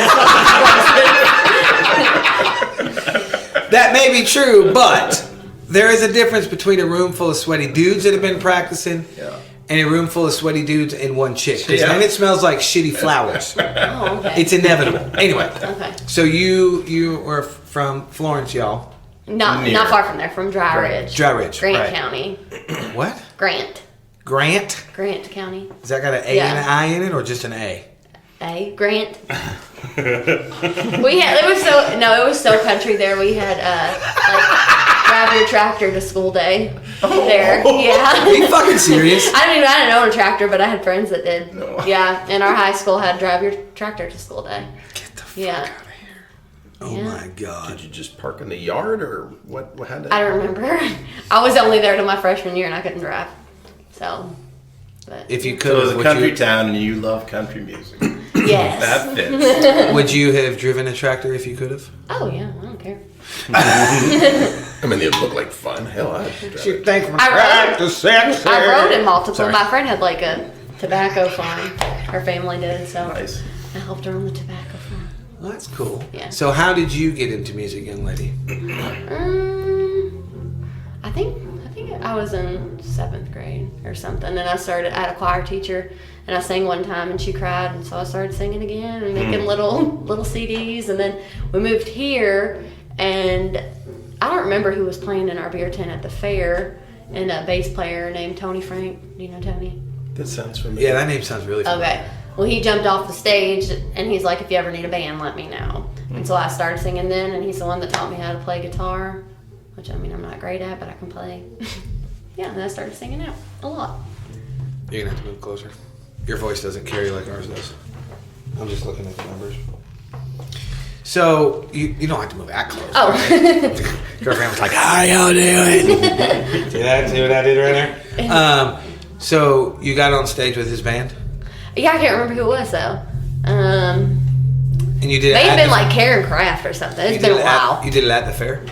That may be true, but there is a difference between a room full of sweaty dudes that have been practicing and a room full of sweaty dudes and one chick. Because then it smells like shitty flowers. Oh, okay. It's inevitable. Anyway. Okay. So you were from Florence, y'all. Not far from there, from Dry Ridge. Dry Ridge, Grant right. County. What? Grant County. Does that got an A and an I in it, or just an A? Grant. It was so country there. We had drive your tractor to school day there. Yeah. Are you fucking serious? I didn't own a tractor, but I had friends that did. No. Yeah, and our high school had drive your tractor to school day. Get the fuck out of here. Oh my God. Did you just park in the yard or what happened? I don't remember. I was only there till my freshman year and I couldn't drive. So, but if you could, so it was a country town and you love country music. Yes. That fits. Would you have driven a tractor if you could have? Oh yeah, I don't care. I mean, it looked like fun. Hell, I rode in multiple. Sorry. My friend had like a tobacco farm. Her family did, so nice. I helped her on the tobacco farm. Well, that's cool. Yeah. So how did you get into music, young lady? I think think I was in 7th grade or something, and I had a choir teacher, and I sang one time, and she cried, and so I started singing again and making little CDs, and then we moved here, and I don't remember who was playing in our beer tent at the fair, and a bass player named Tony Frank. Do you know Tony? That sounds familiar. Yeah, that name sounds really familiar. Okay. Well, he jumped off the stage, and he's like, if you ever need a band, let me know. And so I started singing then, and he's the one that taught me how to play guitar, which, I mean, I'm not great at, but I can play. Yeah, and then I started singing out a lot. You're going to have to move closer. Your voice doesn't carry like ours does. I'm just looking at the numbers. So, you don't have to move that close. Oh. Right? Girlfriend was like, how y'all doing? See that? See what I did right there? So, you got on stage with his band? Yeah, I can't remember who it was, though. And you did it May have at been like Karen Craft or something. It's been a while. You did it at the fair?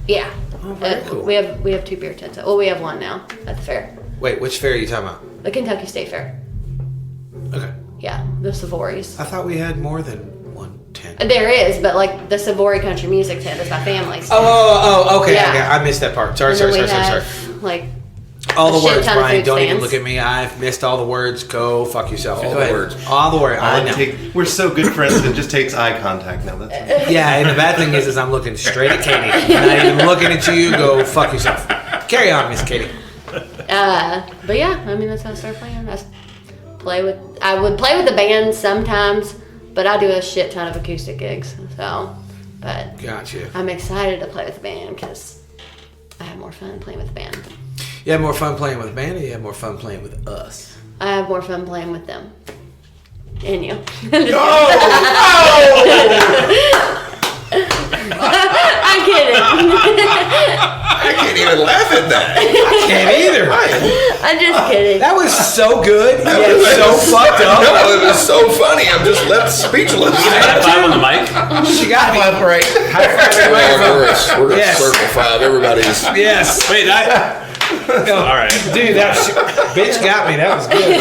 Yeah. Oh, very cool. We have 2 beer tents. Well, we have one now at the fair. Wait, which fair are you talking about? The Kentucky State Fair. Okay. Yeah, the Savories. I thought we had more than one tent. There is, but like the Savory Country Music Tent is my family's. Oh, okay. Yeah. Okay. I missed that part. Sorry. And then we have, like, All the a shit words, ton of Brian. food Don't even stands. look at me. I've missed all the words. Go fuck yourself. All Go the ahead. words. All the words. I know. We're so good friends, it just takes eye contact now. That's Yeah, and the bad thing is I'm looking straight at Katie. I'm not even looking at you. Go fuck yourself. Carry on, Miss Katie. But yeah, I mean, that's how I started playing. I would play with the band sometimes, but I do a shit ton of acoustic gigs. So, but Gotcha. I'm excited to play with the band because I have more fun playing with the band. You have more fun playing with a band, or you have more fun playing with us? I have more fun playing with them. And you. I'm kidding. I can't even laugh at that. I can't either. I'm just kidding. That was so good. Yet so fucked up. No, it was so funny. I'm just left speechless. High five on the mic. She got me. right. We're a Yes. circle five. Everybody's. Yes. Wait, all right. Dude, that bitch got me. That was good.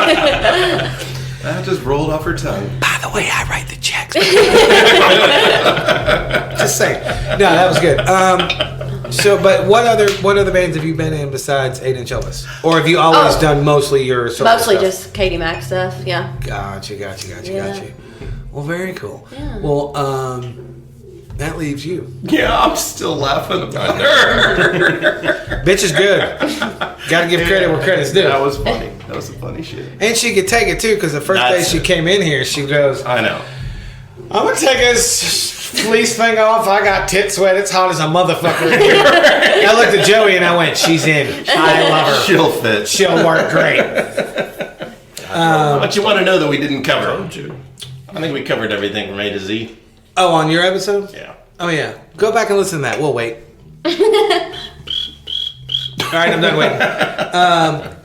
That just rolled off her tongue. By the way, I write the checks. Just saying. No, that was good. So, but what other bands have you been in besides 8-Inch Elvis? Or have you always done mostly your solo Mostly stuff? just Katie Mack stuff, yeah. Gotcha. Yeah. Well, very cool. Yeah. Well, that leaves you. Yeah, I'm still laughing about her. Bitch is good. Gotta give credit where credit's due. That was funny. That was some funny shit. And she could take it too, because the first day she came in here, she goes, I know. I'm gonna take this fleece thing off. I got tit sweat. It's hot as a motherfucker in here. I looked at Joey and I went, she's in. I love her. She'll fit. She'll work great. But you want to know that we didn't cover it. I think we covered everything from A to Z. Oh, on your episode? Yeah. Oh, yeah. Go back and listen to that. We'll wait. All right, I'm done waiting.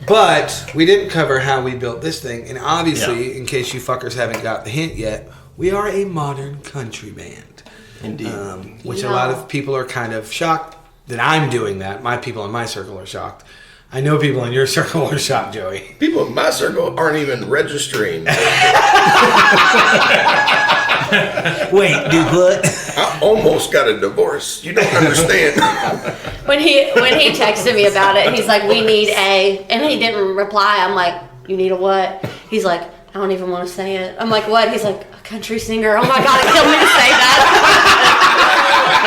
But we didn't cover how we built this thing. And obviously, in case you fuckers haven't got the hint yet, we are a modern country band. Indeed. Which a lot of people are kind of shocked that I'm doing that. My people in my circle are shocked. I know people in your circle are shocked, Joey. People in my circle aren't even registering. Wait, do what? I almost got a divorce. You don't understand. When he texted me about it, he's like, we need a, and he didn't reply. I'm like, you need a what? He's like, I don't even want to say it. I'm like, what? He's like, a country singer. Oh my God, it killed me to say that.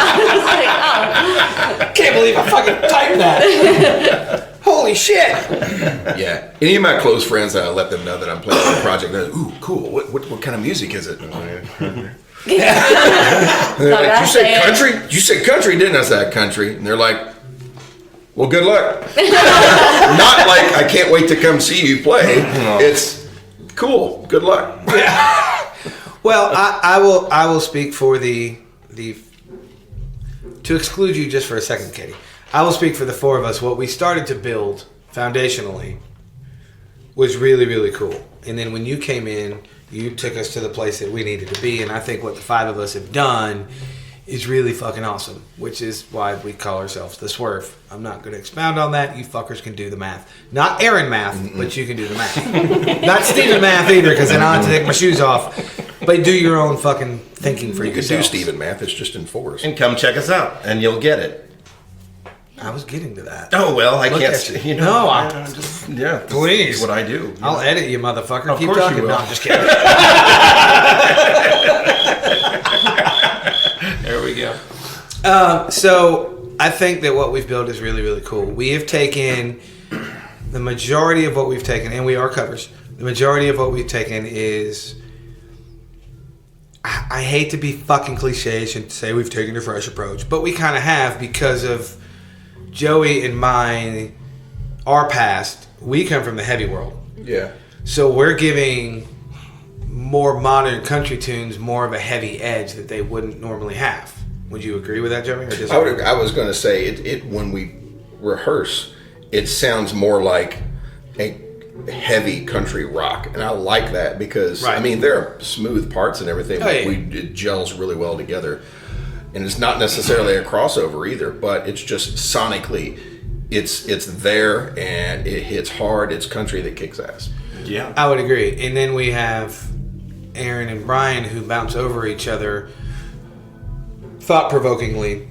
I was like, oh. I can't believe I fucking typed that. Holy shit. Yeah. Any of my close friends, I let them know that I'm playing on a project. They're like, ooh, cool. What kind of music is it? They're like, you said country? You said country, didn't I? Say country. And they're like, well, good luck. Not like I can't wait to come see you play. It's cool. Good luck. Well, I will speak for the to exclude you just for a second, Katie. I will speak for the four of us. What we started to build foundationally was really, really cool. And then when you came in, you took us to the place that we needed to be. And I think what the five of us have done is really fucking awesome, which is why we call ourselves the Swerve. I'm not going to expound on that. You fuckers can do the math. Not Aaron math, but you can do the math. Not Steven math either, because then I'll have to take my shoes off. But do your own fucking thinking for You could yourselves. do Steven math. It's just in fours. And come check us out, and you'll get it. I was getting to that. Oh, well, I Look can't. at you. You know, No, I'm just, yeah. This Please. is what I do. I'll edit you, motherfucker. Of Keep course you talking. will. No, I'm just kidding. There we go. So I think that what we've built is really, really cool. We have taken the majority of what we've taken, and we are covers. The majority of what we've taken is, I hate to be fucking cliche and say we've taken a fresh approach, but we kind of have because of Joey and mine, our past. We come from the heavy world. Yeah. So we're giving more modern country tunes more of a heavy edge that they wouldn't normally have. Would you agree with that, Joey? Or disagree? I was going to say it when we rehearse, it sounds more like a heavy country rock, and I like that because Right. I mean there are smooth parts and everything, Oh, but yeah. it gels really well together, and it's not necessarily a crossover either, but it's just sonically, it's there and it hits hard. It's country that kicks ass. Yeah. I would agree. And then we have Aaron and Brian who bounce over each other thought-provokingly,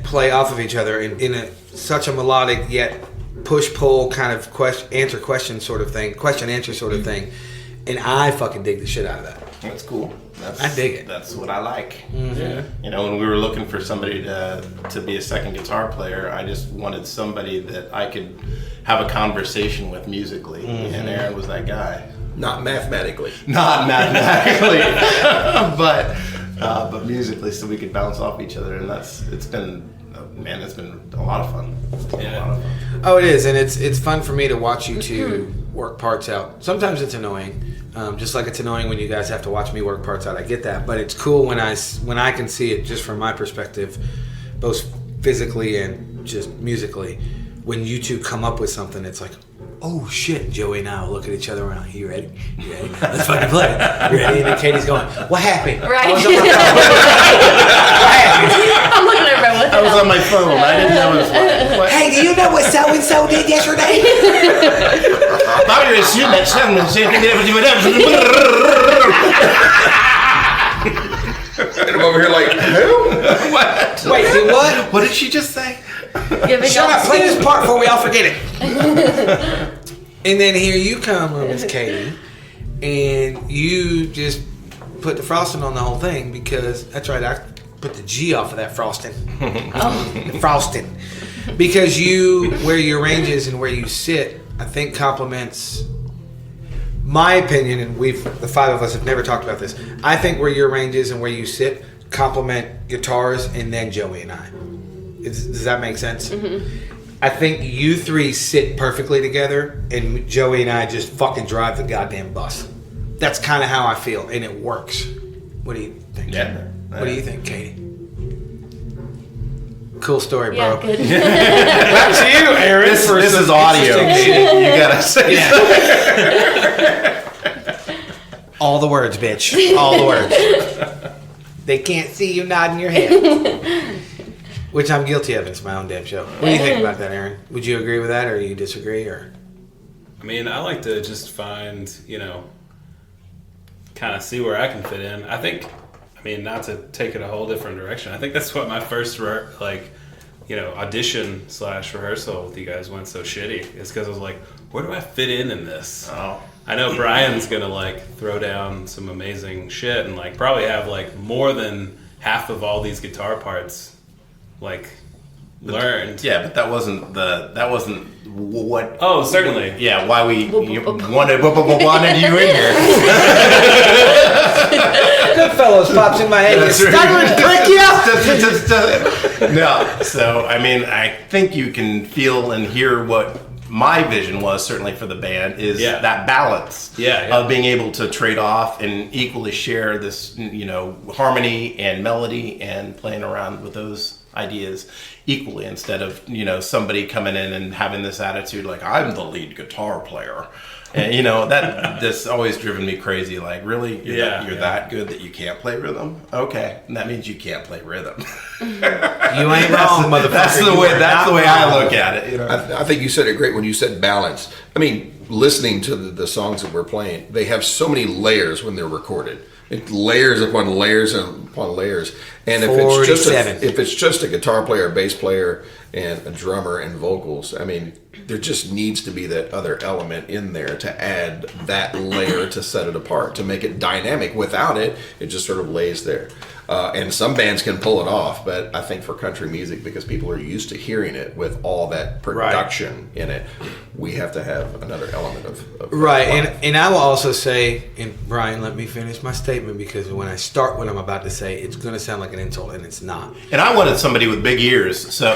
play off of each other in such a melodic yet push-pull kind of question-answer sort of thing, question-answer sort of thing. And I fucking dig the shit out of that. That's cool. I dig it. That's what I like. Mm-hmm. Yeah. You know, when we were looking for somebody to be a second guitar player, I just wanted somebody that I could have a conversation with musically, Mm-hmm. and Aaron was that guy. Not mathematically. Not mathematically, but musically, so we could bounce off each other, and it's been a lot of fun. Yeah. A lot of fun. Oh, it is, and it's fun for me to watch you two work parts out. Sometimes it's annoying, just like it's annoying when you guys have to watch me work parts out. I get that, but it's cool when I can see it just from my perspective, both physically and just musically. When you two come up with something, it's like, oh shit! Joey and I will look at each other and like, you ready? You ready? Let's fucking play. You ready? And then Katie's going, what happened? Right. I was on my phone. What happened? I'm looking at everybody. I was on my phone. I didn't know it was like. Hey, do you know what so and so did yesterday? I would assume that someone said And I'm over here like, who? what? Wait, do what? What did she just say? Giving Shut y'all up, play this part before we all forget it. And then here you come, Miss Katie, and you just put the frosting on the whole thing because, that's right, I put the G off of that frosting. The frosting. Because where your range is and where you sit, I think complements my opinion, and the five of us have never talked about this. I think where your range is and where you sit complement guitars and then Joey and I. Does that make sense? Mm-hmm. I think you three sit perfectly together, and Joey and I just fucking drive the goddamn bus. That's kind of how I feel, and it works. What do you think? Yeah. What do you think, Katie? Cool story, Yeah, bro. good. Back to you, Aaron. This for is some audio. interesting shit. You gotta say All the words, bitch. All the words. They can't see you nodding your head. Which I'm guilty of. It's my own damn show. What do you think about that, Aaron? Would you agree with that, or you disagree, or? I mean, I like to just find, kind of see where I can fit in. I think, not to take it a whole different direction. I think that's what my first, audition / rehearsal with you guys went so shitty. Is because I was like, where do I fit in this? Oh. I know Brian's gonna throw down some amazing shit and probably have more than half of all these guitar parts learned. Yeah, but that wasn't what. Oh, certainly. Yeah, why we wanted you in here. Goodfellas pops in my head. You stuttering prick, No, so I think you can feel and hear what my vision was, certainly for the band, is that balance of being able to trade off and equally share this, harmony and melody and playing around with those ideas equally, instead of somebody coming in and having this attitude like, I'm the lead guitar player, and that this always driven me crazy. Like, really, you're that good that you can't play rhythm? Okay, and that means you can't play rhythm. You ain't wrong, motherfucker. That's the way I look at it. I think you said it great when you said balance. Listening to the songs that we're playing, they have so many layers when they're recorded. It's layers upon layers upon layers. And if it's just a guitar player, bass player, and a drummer and vocals. I mean, there just needs to be that other element in there to add that layer to set it apart, to make it dynamic. Without it, it just sort of lays there. And some bands can pull it off, but I think for country music, because people are used to hearing it with all that production in it, we have to have another element of right. And I will also say, and Brian, let me finish my statement, because when I start what I'm about to say, it's going to sound like an insult, and it's not. And I wanted somebody with big ears, so.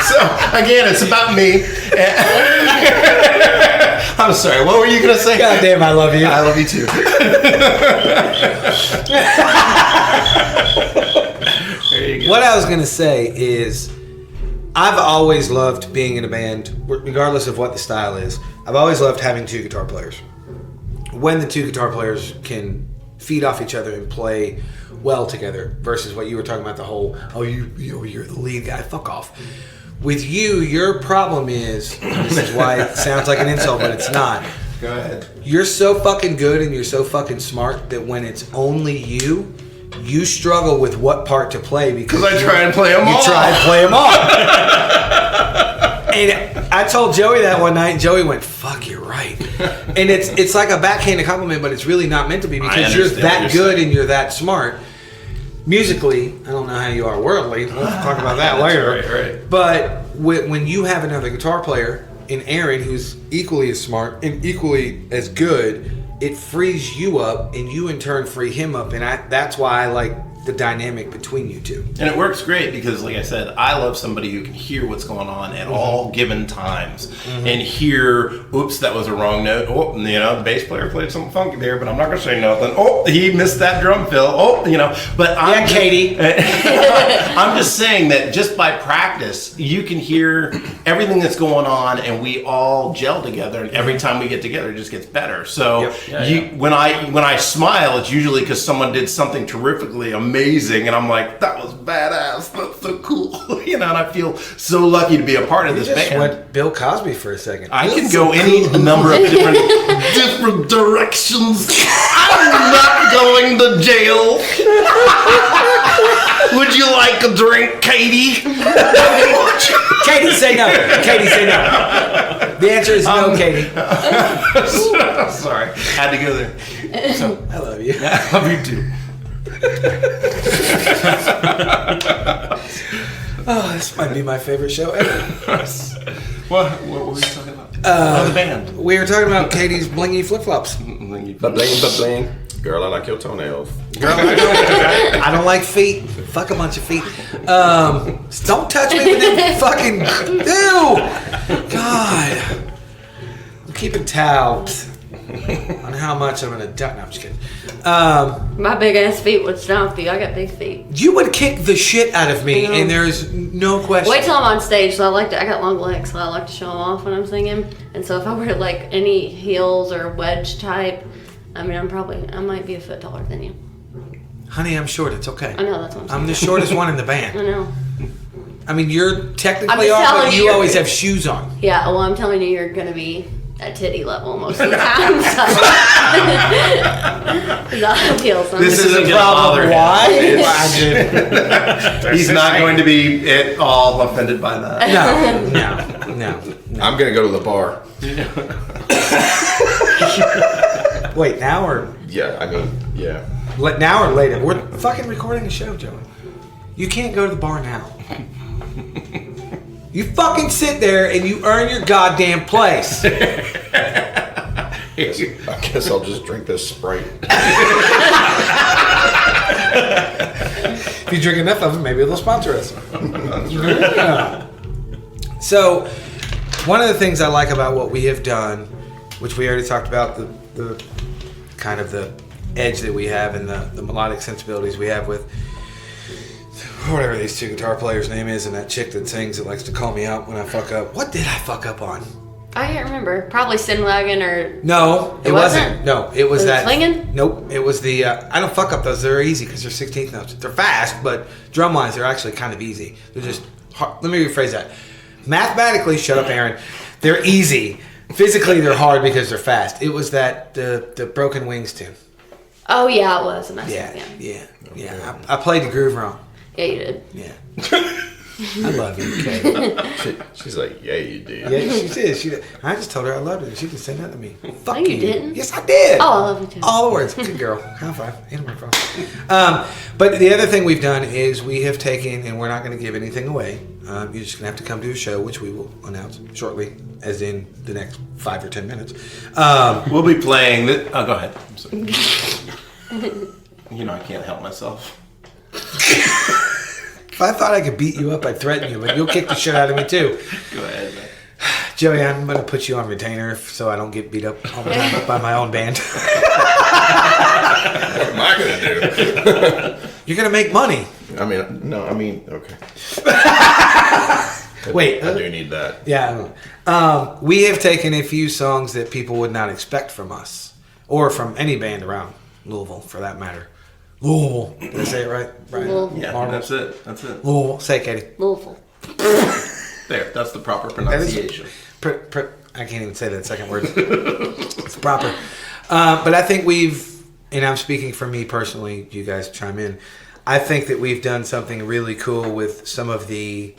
So again, it's about me. I'm sorry. What were you gonna say? God damn, I love you. I love you too. There you go. What I was gonna say is, I've always loved being in a band, regardless of what the style is. I've always loved having two guitar players. When the two guitar players can feed off each other and play well together, versus what you were talking about, the whole, you're the lead guy, fuck off. With you, your problem is, and this is why it sounds like an insult, but it's not. Go ahead. You're so fucking good and you're so fucking smart that when it's only you struggle with what part to play, because I try and play them all. You try and play them all. And I told Joey that one night, and Joey went, "Fuck, you're right." And it's like a backhanded compliment, but it's really not meant to be, because you're that good and you're that smart. Musically, I don't know how you are worldly. We'll talk about that later. Right. But when you have another guitar player in Aaron who's equally as smart and equally as good, it frees you up, and you in turn free him up. And that's why I like the dynamic between you two. And it works great because, like I said, I love somebody who can hear what's going on at all given times and hear, oops, that was a wrong note. Oh, the bass player played something funky there, but I'm not going to say nothing. Oh, he missed that drum fill. Oh, but I'm Katie. I'm just saying that just by practice, you can hear everything that's going on, and we all gel together, and every time we get together, it just gets better. So when I smile, it's usually because someone did something terrifically amazing, and I'm like, that was badass, that's so cool. And I feel so lucky to be a part of this band. Went Bill Cosby for a second. I can go any number of different directions. I'm not going to jail. Would you like a drink, Katie? Katie, say no. Katie, say no. The answer is no, Katie. Sorry, had to go there. So, I love you. I love you too. Oh, this might be my favorite show ever. What were we talking about? The band. We were talking about Katie's blingy flip-flops. Ba-bling. Girl, I like your toenails. Girl, I don't like feet. Fuck a bunch of feet. Don't touch me with them fucking... Ew! God. I'm keeping tabs on how much I'm gonna die. No, I'm just kidding. My big ass feet would stomp you. I got big feet. You would kick the shit out of me, and there's no question. Wait till I'm on stage. So I got long legs, so I like to show them off when I'm singing. And so if I wear like any heels or wedge type, I mean, I might be a foot taller than you. Honey, I'm short. It's okay. I know, that's what I'm saying. I'm the shortest one in the band. I know. I mean, you're technically off, but you always have shoes on. Yeah, well, I'm telling you, you're going to be at titty level most of the time. This isn't the problem. Why? He's not going to be at all offended by that. No. I'm going to go to the bar. Wait, now or? Yeah, I mean, yeah. Now or later? We're fucking recording a show, Joey. You can't go to the bar now. You fucking sit there and you earn your goddamn place. I guess I'll just drink this Sprite. If you drink enough of it, maybe they'll sponsor us. So, one of the things I like about what we have done, which we already talked about, the kind of the edge that we have and the melodic sensibilities we have with whatever these two guitar players' name is, and that chick that sings that likes to call me out when I fuck up. What did I fuck up on? I can't remember. Probably Sinwagon or... No, it wasn't. No, it was that... Slinging? Nope, it was the... I don't fuck up those. They're easy because they're 16th notes. They're fast, but drum-wise, they're actually kind of easy. They're just... hard. Let me rephrase that. Mathematically, shut up, Aaron. They're easy. Physically, they're hard because they're fast. It was that... the Broken Wings tune. Oh yeah, it was a mess. Yeah. I played the groove wrong. Yeah, you did. Yeah. I love you, Kay. She's like, yeah, you did. Yeah, she did. I just told her I loved her, and she didn't say nothing to me. Fuck No, you didn't. Yes, I did. Oh, I love you too. All the words. Good girl. High five. And my phone. But the other thing we've done is we have taken, and we're not going to give anything away. You're just going to have to come to a show, which we will announce shortly, as in the next 5 or 10 minutes. We'll be playing this. Oh, go ahead. I'm sorry. You know I can't help myself. If I thought I could beat you up, I'd threaten you, but you'll kick the shit out of me too. Go ahead, man. Joey, I'm going to put you on retainer so I don't get beat up all the time by my own band. What am I going to do? You're going to make money. Okay. Wait. I do need that. Yeah. We have taken a few songs that people would not expect from us, or from any band around Louisville, for that matter. Louisville. Did I say it right? Brian? Louisville. Yeah, Marbles? that's it. Louisville. Say it, Katie. Louisville. There, that's the proper pronunciation. I can't even say that second word. It's proper. But I think and I'm speaking for me personally, you guys chime in. I think that we've done something really cool with some of the,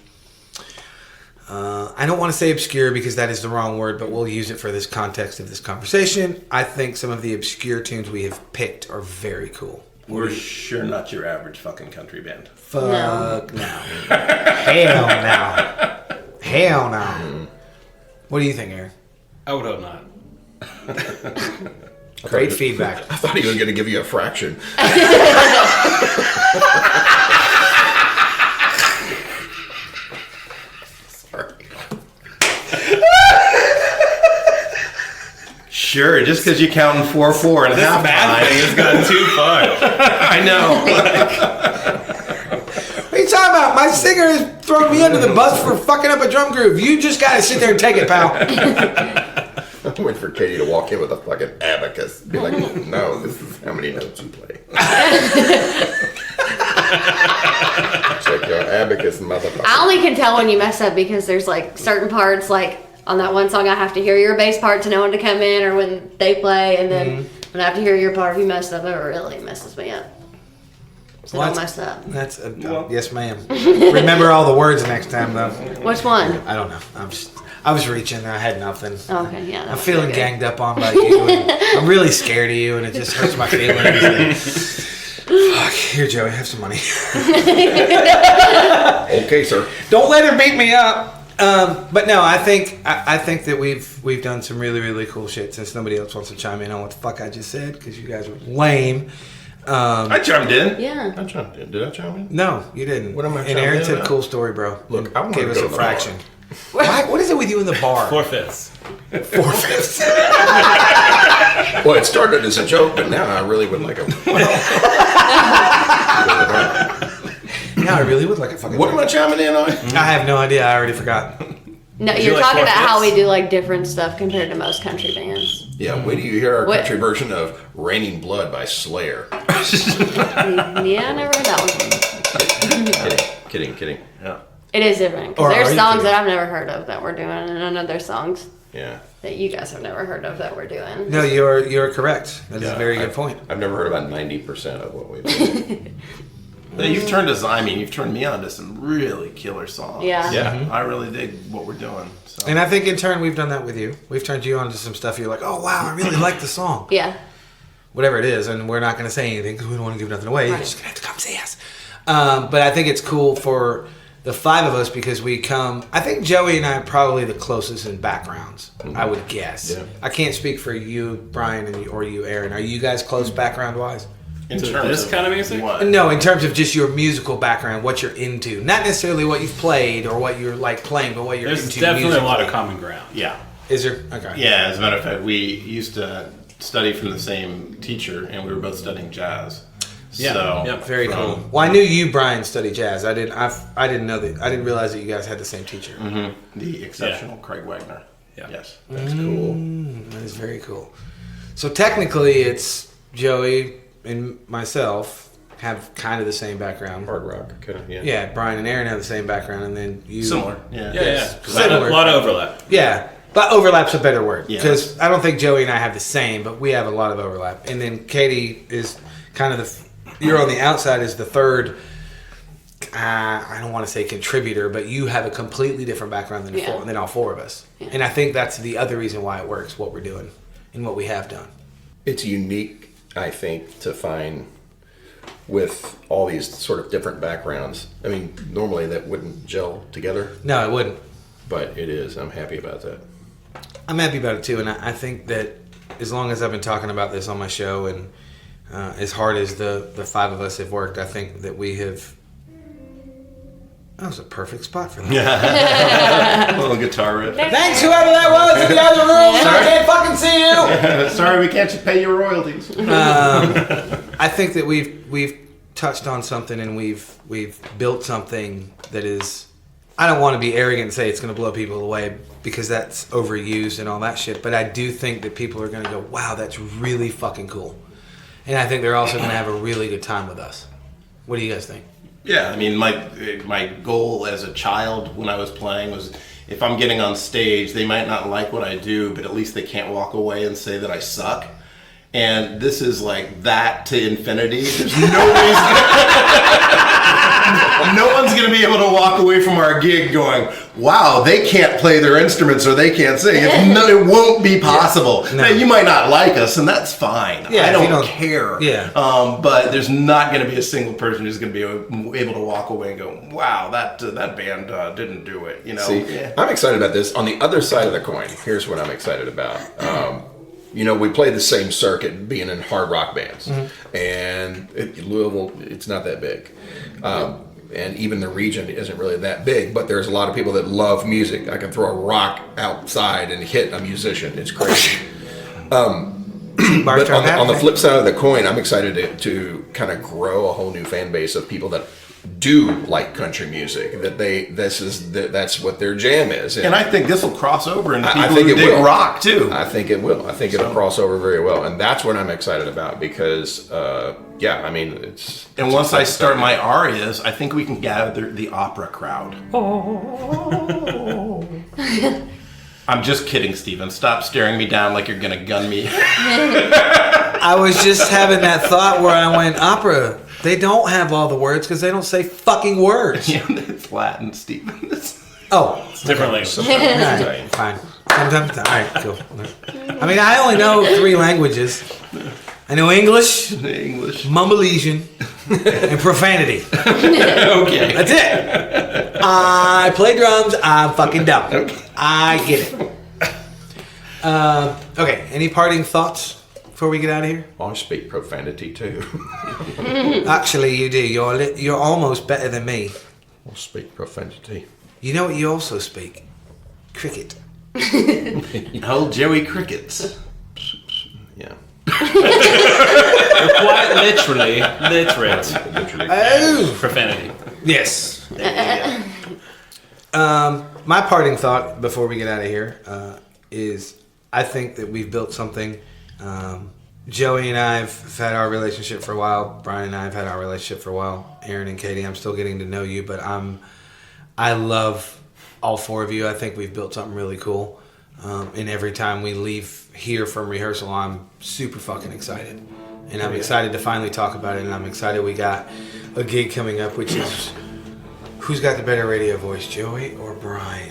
I don't want to say obscure because that is the wrong word, but we'll use it for this context of this conversation. I think some of the obscure tunes we have picked are very cool. We're sure not your average fucking country band. Fuck no. Hell no. Hell no. What do you think, Aaron? I would hope not. Great feedback. I thought he was going to give you a fraction. Sorry. Sure, just because you're counting 4-4 and a half Math thing has gone too far. I know. What are you talking about? My singer has thrown me under the bus for fucking up a drum groove. You just gotta sit there and take it, pal. I'm waiting for Katie to walk in with a fucking abacus. Be like, no, this is how many notes you play. Check your abacus, motherfucker. I only can tell when you mess up because there's like certain parts, like on that one song, I have to hear your bass part to know when to come in, or when they play, and then when I have to hear your part, if you mess up, it really messes me up. So don't mess up. That's yes, ma'am. Remember all the words next time, though. Which one? I don't know. I was reaching. I had nothing. Oh, okay, yeah. I'm feeling ganged up on by you. And I'm really scared of you, and it just hurts my feelings. Fuck. Here, Joey, have some money. Okay, sir. Don't let her beat me up. But no, I think that we've done some really, really cool shit. Since nobody else wants to chime in on what the fuck I just said, because you guys were lame. I chimed in. Yeah. I chimed in. Did I chime in? No, you didn't. What am I And chiming Aaron in said, about? "Cool story, bro." Look, I want gave to us go a to the fraction. What is it with you in the bar? 4/5. 4/5. Well, it started as a joke, but now I really would like a. Now I really would like a fucking. What am I chiming in on? I have no idea. I already forgot. No, Would you're you like talking about how we 4/5? do like different stuff compared to most country bands. Yeah, wait till you hear our What? country version of "Raining Blood" by Slayer. Yeah, I never heard that one. Kidding. Yeah. It is different Or because are there's you songs kidding? that I've never heard of that we're doing, and I know there's songs Yeah. that you guys have never heard of that we're doing. No, you're correct. That is a very good point. I've never heard about 90% of what we do. Now, you've turned us. I mean, you've turned me on to some really killer songs. Yeah. Yeah. I really dig what we're doing. So. And I think in turn we've done that with you. We've turned you on to some stuff. You're like, oh wow, I really like the song. Yeah. Whatever it is, and we're not going to say anything because we don't want to give nothing away. You're Right. just going to have to come see us. But I think it's cool for the five of us because we come. I think Joey and I are probably the closest in backgrounds. I would guess. Yeah. I can't speak for you, Brian, or you, Aaron. Are you guys close background wise? in To terms this of kind of music? what? No, in terms of just your musical background, what you're into. Not necessarily what you've played or what you're like playing, but what you're There's into. definitely a lot of musically. common ground. Yeah. Is there? Okay. Yeah, as a matter of fact, we used to study from the same teacher, and we were both studying jazz. Yeah, So, yeah. Very from- cool. Well, I knew you, Brian, studied jazz. I didn't know that. I didn't realize that you guys had the same teacher. The exceptional Craig Wagner. Yeah. Yes. That's cool. That is very cool. So technically, it's Joey and myself have kind of the same background. Hard rock, kind of, yeah. Yeah, Brian and Aaron have the same background, and then you. Similar. Yeah. Yeah, Yes. yeah. A lot of overlap. Yeah, But overlap's a better word. Yeah. Because I don't think Joey and I have the same, but we have a lot of overlap. And then Katie is kind of you're on the outside as the third, I don't want to say contributor, but you have a completely different background than all four of us. Yeah. And I think that's the other reason why it works, what we're doing and what we have done. It's unique, I think, to find with all these sort of different backgrounds. I mean, normally that wouldn't gel together. No, it wouldn't. But it is. I'm happy about that. I'm happy about it too, and I think that as long as I've been talking about this on my show, and as hard as the five of us have worked, I think that we have. That was a perfect spot for that. A little guitar riff. Thanks, whoever that was in the other room. I can't fucking see you. Sorry, we can't pay your royalties. I think that we've touched on something, and we've built something that is. I don't want to be arrogant and say it's going to blow people away because that's overused and all that shit. But I do think that people are going to go, wow, that's really fucking cool. And I think they're also going to have a really good time with us. What do you guys think? Yeah, I mean, my goal as a child when I was playing was if I'm getting on stage, they might not like what I do, but at least they can't walk away and say that I suck. And this is like that to infinity. There's no reason. No one's going to be able to walk away from our gig going, wow, they can't play their instruments or they can't sing. It won't be possible. Yeah. No. Now, you might not like us, and that's fine. Yeah, I don't care. Yeah. But there's not going to be a single person who's going to be able to walk away and go, wow, that band didn't do it. You know. See, I'm excited about this. On the other side of the coin, here's what I'm excited about. We play the same circuit being in hard rock bands. Mm-hmm. And Louisville, it's not that big. And even the region isn't really that big, but there's a lot of people that love music. I can throw a rock outside and hit a musician. It's crazy. But on the flip side of the coin, I'm excited to kind of grow a whole new fan base of people that do like country music, that's what their jam is, and I think this will cross over into people who dig rock too. I think it will. I think it'll cross over very well, and that's what I'm excited about because, I mean, it's. And once I start my arias, I think we can gather the opera crowd. I'm just kidding, Steven. Stop staring me down like you're gonna gun me. I was just having that thought where I went, opera. They don't have all the words because they don't say fucking words. Yeah, it's Latin, Steven. It's different language. Right, fine. Sometimes, all right, cool. I mean, I only know 3 languages. I know English, Mumbleesian, and profanity. Okay. That's it. I play drums. I'm fucking dumb. Okay. I get it. Okay, any parting thoughts before we get out of here? I speak profanity too. Actually, you do. You're almost better than me. I speak profanity. You know what you also speak? Cricket. Oh, Joey Crickets. Yeah. You're quite literally literate. Oh, Profanity. yes. My parting thought before we get out of here is I think that we've built something. Joey and I have had our relationship for a while. Brian and I have had our relationship for a while. Aaron and Katie, I'm still getting to know you, but I love all 4 of you. I think we've built something really cool. And every time we leave here from rehearsal, I'm super fucking excited. And I'm excited to finally talk about it. And I'm excited we got a gig coming up, which is who's got the better radio voice, Joey or Brian?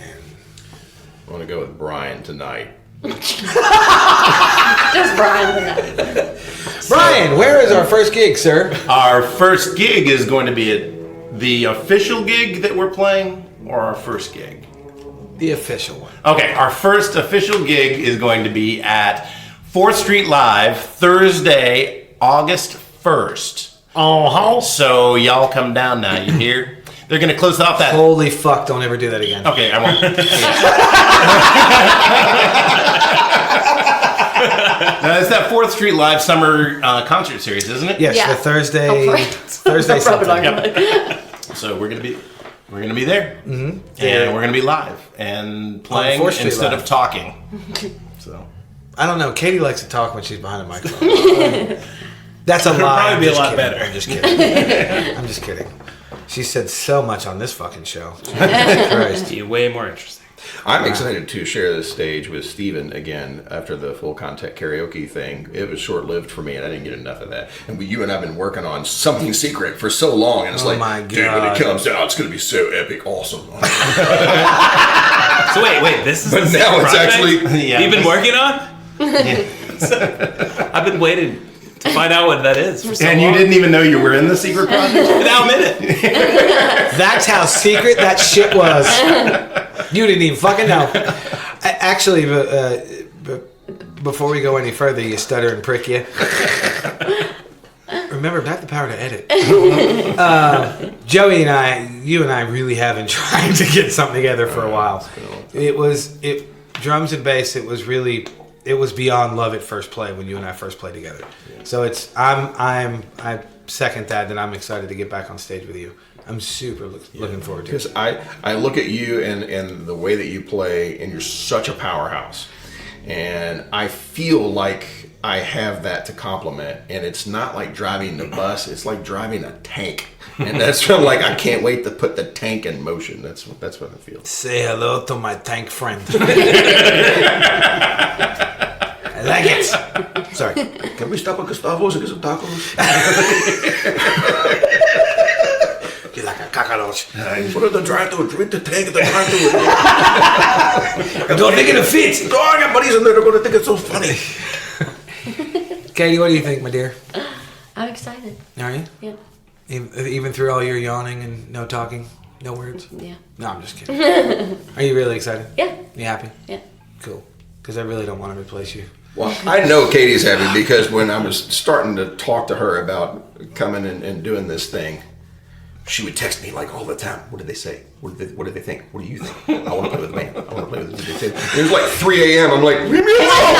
I want to go with Brian tonight. Just Brian tonight. Brian, where is our first gig, sir? Our first gig is going to be the official gig that we're playing, or our first gig? The official one. Okay, our first official gig is going to be at 4th Street Live, Thursday, August 1st. Oh, so y'all come down now, you hear? They're going to close off that... Holy fuck, don't ever do that again. Okay, I won't. It's that 4th Street Live summer concert series, isn't it? Yes, Yeah. the Thursday something. Yep. So we're gonna be there, Mm-hmm. and we're gonna be live and playing 4th Street instead Live. of talking. So I don't know. Katie likes to talk when she's behind a microphone. That's a lie. Probably be a lot better. I'm just kidding. I'm just kidding. She said so much on this fucking show. Jesus Christ. Be way more interesting. I'm excited to share this stage with Steven again after the full contact karaoke thing. It was short-lived for me, and I didn't get enough of that. And you and I have been working on Something Secret for so long, and it's my God. dude, when it comes out, it's going to be so epic, awesome. So wait, this is But the now it's project actually... you've been working on? I've been waiting to find out what that is for so And long. you didn't even know you were in the secret project? Now I'm in it. That's how secret that shit was. You didn't even fucking know. Actually, before we go any further, you stutter and prick you. Remember, I have the power to edit. Joey and you and I really have been trying to get something together for a while. Drums and bass, it was beyond love at first play when you and I first played together. Yeah. So I second that I'm excited to get back on stage with you. I'm super looking forward to it. Because I look at you and the way that you play, and you're such a powerhouse. And I feel like I have that to compliment. And it's not like driving the bus, it's like driving a tank. And that's sort of like, I can't wait to put the tank in motion. That's what I feel. Say hello to my tank friend. I like it. Sorry. Can we stop at Gustavo's and get some tacos? You're like a cockroach. What are the drive-thru? Drink the tank at the drive-thru. I don't think it'll fit. Oh, I got buddies in there. They're going to think it's so funny. Katie, what do you think, my dear? I'm excited. Are you? Yeah. Even through all your yawning and no talking, no words? Yeah. No, I'm just kidding. Are you really excited? Yeah. You happy? Yeah. Cool. Because I really don't want to replace you. Well, I know Katie's happy because when I was starting to talk to her about coming and doing this thing, she would text me like all the time. What did they say? What did they think? What do you think? I want to play with the band. I want to play with the band. It was like 3 a.m. I'm like, leave me alone.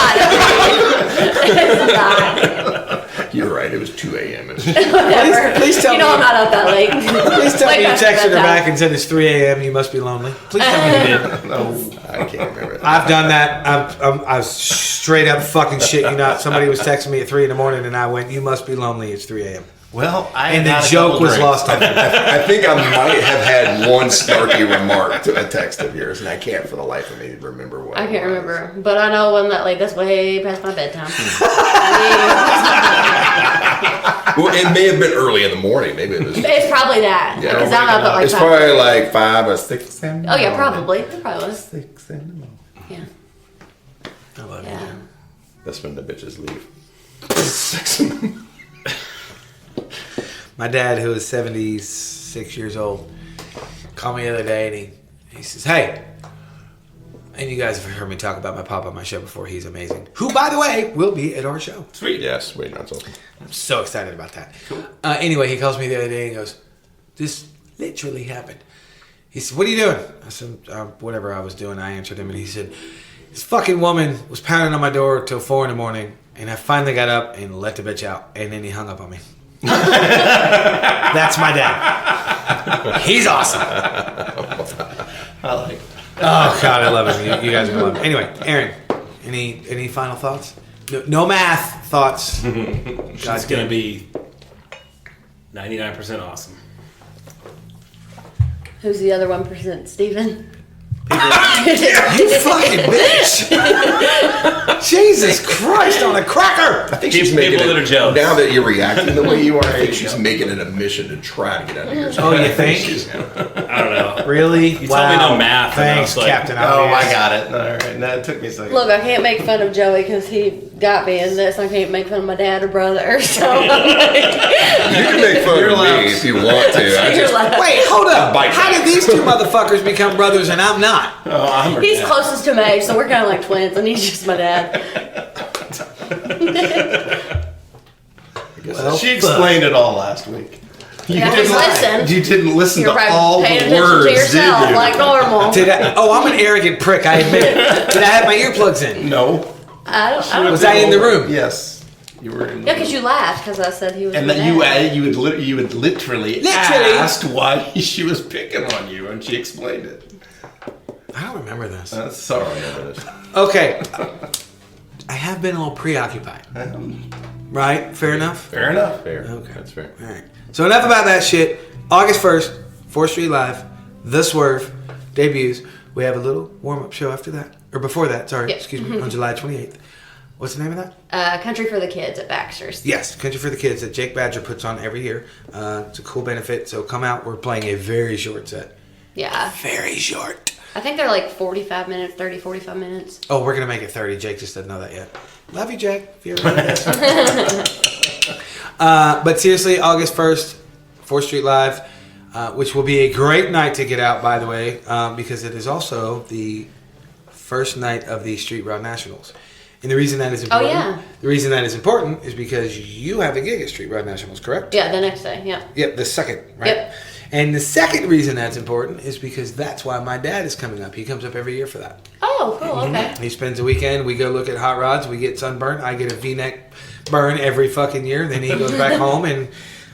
It's not. You're right. It was 2 a.m. Please tell You me. know I'm not up that late. Please tell me you Wake up texted her bedtime. back and said it's 3 a.m. You must be lonely. Please tell me you did. No, I can't remember that. I've done that. I was straight up fucking shit you not. Somebody was texting me at 3 a.m. and I went, "You must be lonely. It's 3 a.m." Well, And the joke was lost on me. I think I might have had one snarky remark to a text of yours, and I can't for the life of me remember what. I it can't was. remember, but I know when that that's way past my bedtime. Well, it may have been early in the morning. Maybe it was. It's probably that because I'm up at like It's 5. probably like 5 or 6. Oh yeah, probably. It probably was. 6 in the morning. Yeah. I love you. Yeah. That's when the bitches leave. 6 in the morning. My dad, who is 76 years old, called me the other day and he says, "Hey," and you guys have heard me talk about my papa on my show before. He's amazing. Who, by the way, will be at our show. Sweet. Yes, wait, not so. I'm so excited about that. Cool. Anyway, he calls me the other day and goes, "This literally happened." He said, "What are you doing?" I said, "Whatever I was doing." I answered him and he said, "This fucking woman was pounding on my door till 4 in the morning and I finally got up and let the bitch out." And then he hung up on me. That's my dad. He's awesome. I like it. Oh God, I love him. You guys are gonna love him. Anyway, Aaron, any final thoughts? No math thoughts. It's going to be 99% awesome. Who's the other 1%? Steven? You fucking bitch! Jesus Christ on a cracker! I think People she's making that are it, jealous. now that you're reacting the way you are, I think she's making it a mission to try to get out of here. Oh, you think? I don't know. Really? You told me no math, and I Thanks, was like, Captain. Oh, I Obvious. got it. All right. That took me a second. Look, I can't make fun of Joey because he got me in this. I can't make fun of my dad or brother. So I'm like, You can make fun You're of allowed. me if you want to. I you're just, like, Wait, hold up. Bite How back. did these two motherfuckers become brothers and I'm not? he's closest to me, so we're kind of like twins, and he's just my dad. Well, She explained it all last week. Yeah, just listen. You didn't listen You're to probably all paying the attention words, to yourself did you? like normal. Did I? Oh, I'm an arrogant prick. I admit it. Did I have my earplugs in? No. I don't Was I in the room? Yes. You were in the Yeah, because you laughed because I said he was And my then dad. you had literally asked why she was picking on you, and she explained it. I don't remember this. Sorry. Okay. I have been a little preoccupied. Right? Fair enough? Fair enough. fair. Okay. That's fair. All right. So enough about that shit. August 1st, 4th Street Live, The Swerve debuts We have a little warm-up show after that. Or before that, sorry, Yep. excuse me, on July 28th. What's the name of that? Country for the Kids at Baxter's. Yes, Country for the Kids that Jake Badger puts on every year. It's a cool benefit, so come out. We're playing a very short set. Yeah. Very short. I think they're like 45 minutes, 30, 45 minutes. Oh, we're going to make it 30. Jake just doesn't know that yet. Love you, Jake. If you're this. But seriously, August 1st, 4th Street Live, which will be a great night to get out, by the way, because it is also the first night of the Street Rod Nationals. And the reason that is important, the reason that is important is because you have a gig at Street Rod Nationals, correct? Yeah, the next day, yeah. Yep, the second, right? Yep. And the second reason that's important is because that's why my dad is coming up. He comes up every year for that. Oh, cool, okay. He spends a weekend. We go look at hot rods. We get sunburnt. I get a V-neck burn every fucking year. Then he goes back home and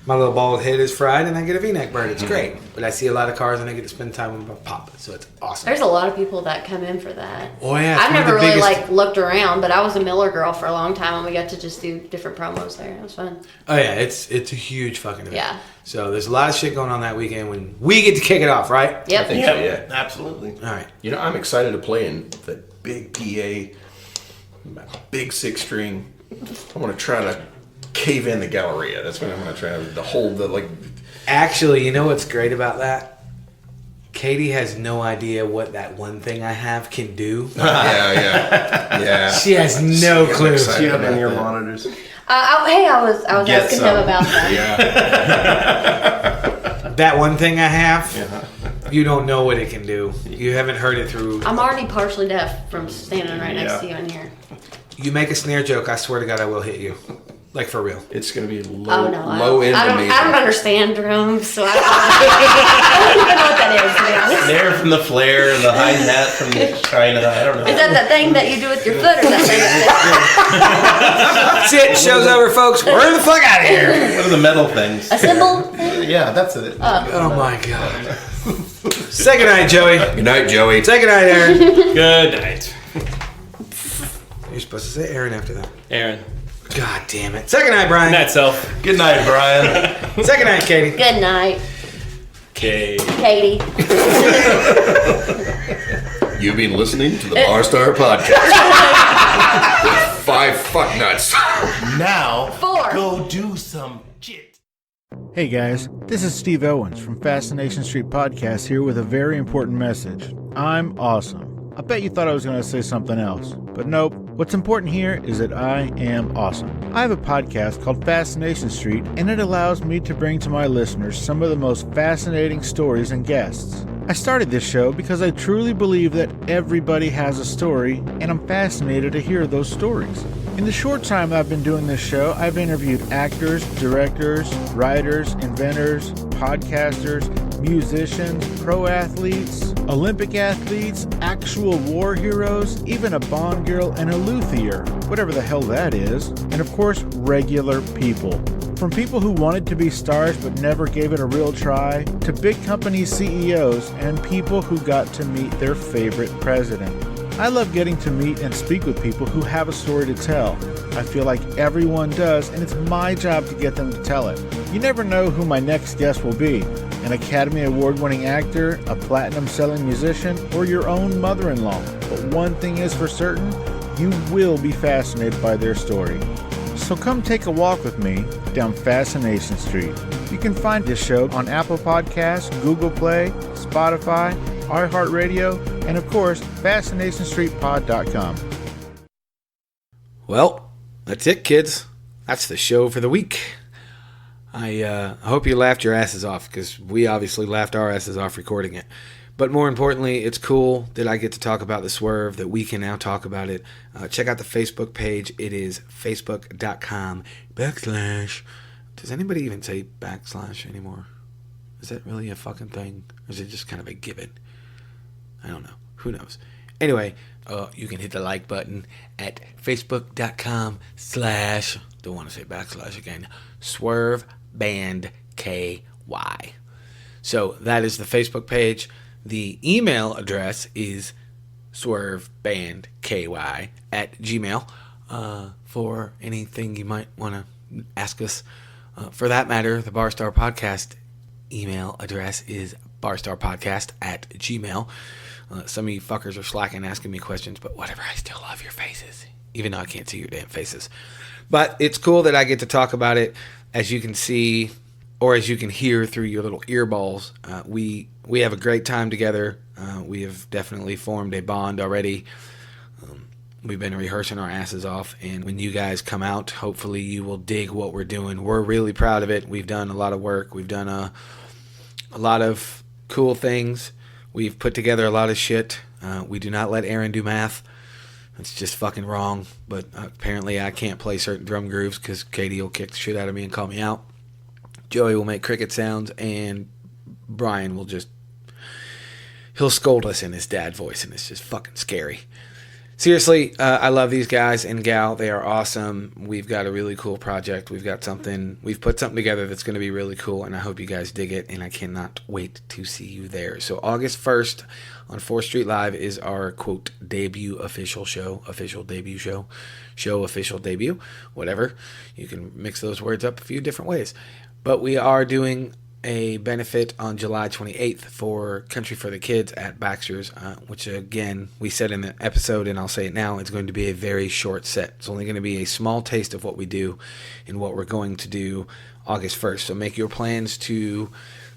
my little bald head is fried and I get a V-neck burn. It's great. But I see a lot of cars and I get to spend time with my pop. So it's awesome. There's a lot of people that come in for that. Oh, yeah. I've never really looked around, but I was a Miller girl for a long time and we got to just do different promos there. It was fun. Oh, yeah. It's a huge fucking event. Yeah. So there's a lot of shit going on that weekend when we get to kick it off, right? Yep. I think so, yeah. Absolutely. All right. You know, I'm excited to play in the big PA, big 6-string. I want to try to cave in the Galleria. That's what I'm going to try to hold the, like... Actually, you know what's great about that? Katie has no idea what that one thing I have can do. Yeah. She has no clue. You have in your monitors. I was asking him about that. Yeah. That one thing I have, you don't know what it can do. You haven't heard it through. I'm already partially deaf from standing right next to you in here. You make a snare joke, I swear to God I will hit you. Like for real. It's going to be Oh, low, no. low end I don't understand drums, so I don't even know what that is, to be honest. Snare from the Flair, the hi-hat from China. I don't know. Is that the thing that you do with your foot, or that thing That's it. Show's over, folks. We're the fuck out of here. What are the metal things? a cymbal? Yeah, that's it. Oh my God. Say goodnight, Joey. Good night, Joey. Say goodnight, Aaron. Good night, You're supposed to say Aaron after that. Aaron. God damn it. Say goodnight, Brian. Good night, self. Good night, Brian. Say goodnight, Katie. Good night, Okay. Katie. You've been listening to the Barstar Podcast. With 5 fuck nuts. Now, 4. go do some shit. Hey guys, this is Steve Owens from Fascination Street Podcast here with a very important message. I'm awesome. I bet you thought I was going to say something else, but nope. What's important here is that I am awesome. I have a podcast called Fascination Street, and it allows me to bring to my listeners some of the most fascinating stories and guests. I started this show because I truly believe that everybody has a story, and I'm fascinated to hear those stories. In the short time I've been doing this show, I've interviewed actors, directors, writers, inventors, podcasters, musicians, pro athletes, Olympic athletes, actual war heroes, even a Bond girl and a luthier, whatever the hell that is, and of course, regular people. From people who wanted to be stars but never gave it a real try, to big company CEOs and people who got to meet their favorite president. I love getting to meet and speak with people who have a story to tell. I feel like everyone does, and it's my job to get them to tell it. You never know who my next guest will be. An Academy Award-winning actor, a platinum-selling musician, or your own mother-in-law. But one thing is for certain, you will be fascinated by their story. So come take a walk with me down Fascination Street. You can find this show on Apple Podcasts, Google Play, Spotify, iHeartRadio, and of course, FascinationStreetPod.com. Well, that's it, kids. That's the show for the week. I hope you laughed your asses off, because we obviously laughed our asses off recording it. But more importantly, it's cool that I get to talk about the Swerve, that we can now talk about it. Check out the Facebook page. It is facebook.com/ Does anybody even say / anymore? Is that really a fucking thing? Or is it just kind of a given? I don't know. Who knows? Anyway, you can hit the like button at facebook.com/ don't want to say / again, Swerve Band KY. So that is the Facebook page. The email address is swervebandky@gmail for anything you might want to ask us. For that matter, the Barstar Podcast email address is barstarpodcast@gmail. Some of you fuckers are slacking asking me questions, but whatever, I still love your faces, even though I can't see your damn faces. But it's cool that I get to talk about it. As you can see, or as you can hear through your little earballs, we have a great time together. We have definitely formed a bond already. We've been rehearsing our asses off, and when you guys come out, hopefully you will dig what we're doing. We're really proud of it. We've done a lot of work. We've done a lot of cool things. We've put together a lot of shit. We do not let Aaron do math. It's just fucking wrong. But apparently I can't play certain drum grooves because Katie will kick the shit out of me and call me out. Joey will make cricket sounds, and Brian will he'll scold us in his dad voice, and it's just fucking scary. Seriously, I love these guys and gal. They are awesome. We've got a really cool project. We've put something together that's going to be really cool, and I hope you guys dig it, and I cannot wait to see you there. So August 1st on 4th Street Live is our, quote, debut official debut, whatever. You can mix those words up a few different ways. But we are doing a benefit on July 28th for Country for the Kids at Baxter's, which again, we said in the episode, and I'll say it now, it's going to be a very short set. It's only going to be a small taste of what we do and what we're going to do August 1st. So make your plans to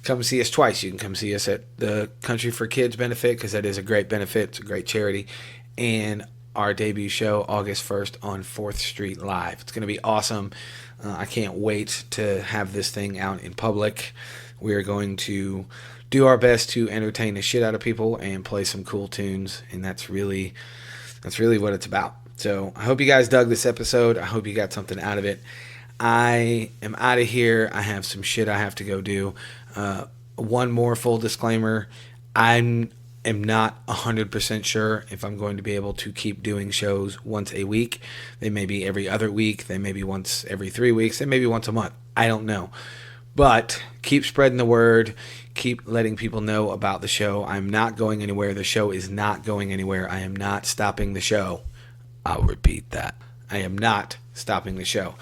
come see us twice. You can come see us at the Country for Kids benefit, because that is a great benefit. It's a great charity. And our debut show August 1st on 4th Street Live. It's going to be awesome. I can't wait to have this thing out in public. We are going to do our best to entertain the shit out of people and play some cool tunes, and that's really what it's about. So I hope you guys dug this episode. I hope you got something out of it. I am out of here. I have some shit I have to go do. One more full disclaimer. I am not 100% sure if I'm going to be able to keep doing shows once a week. They may be every other week. They may be once every 3 weeks. They may be once a month. I don't know. But keep spreading the word. Keep letting people know about the show. I'm not going anywhere. The show is not going anywhere. I am not stopping the show. I'll repeat that. I am not stopping the show.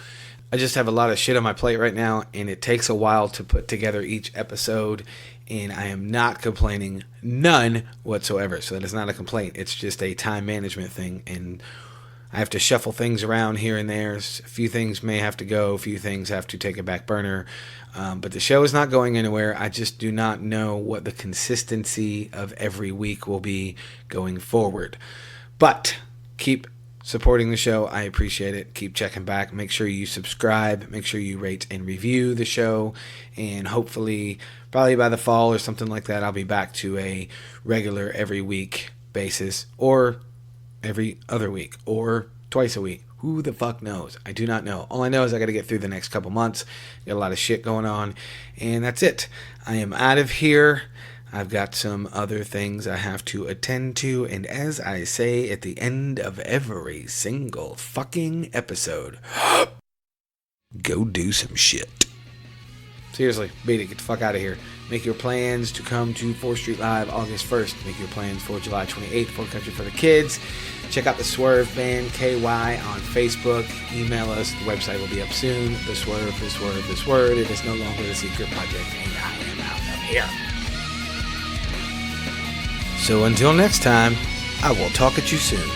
I just have a lot of shit on my plate right now, and it takes a while to put together each episode, and I am not complaining, none whatsoever. So that is not a complaint. It's just a time management thing, and I have to shuffle things around here and there. A few things may have to go. A few things have to take a back burner. But the show is not going anywhere. I just do not know what the consistency of every week will be going forward. But keep supporting the show. I appreciate it. Keep checking back. Make sure you subscribe. Make sure you rate and review the show. And hopefully, probably by the fall or something like that, I'll be back to a regular every week basis, or every other week, or twice a week. Who the fuck knows? I do not know. All I know is I got to get through the next couple months. Got a lot of shit going on, and that's it. I am out of here. I've got some other things I have to attend to, and as I say at the end of every single fucking episode, go do some shit. Seriously, beat it. Get the fuck out of here. Make your plans to come to 4th Street Live August 1st. Make your plans for July 28th for Country for the Kids. Check out the Swerve Band KY on Facebook. Email us. The website will be up soon. The Swerve. It is no longer a secret project, and I am out of here. So until next time, I will talk at you soon.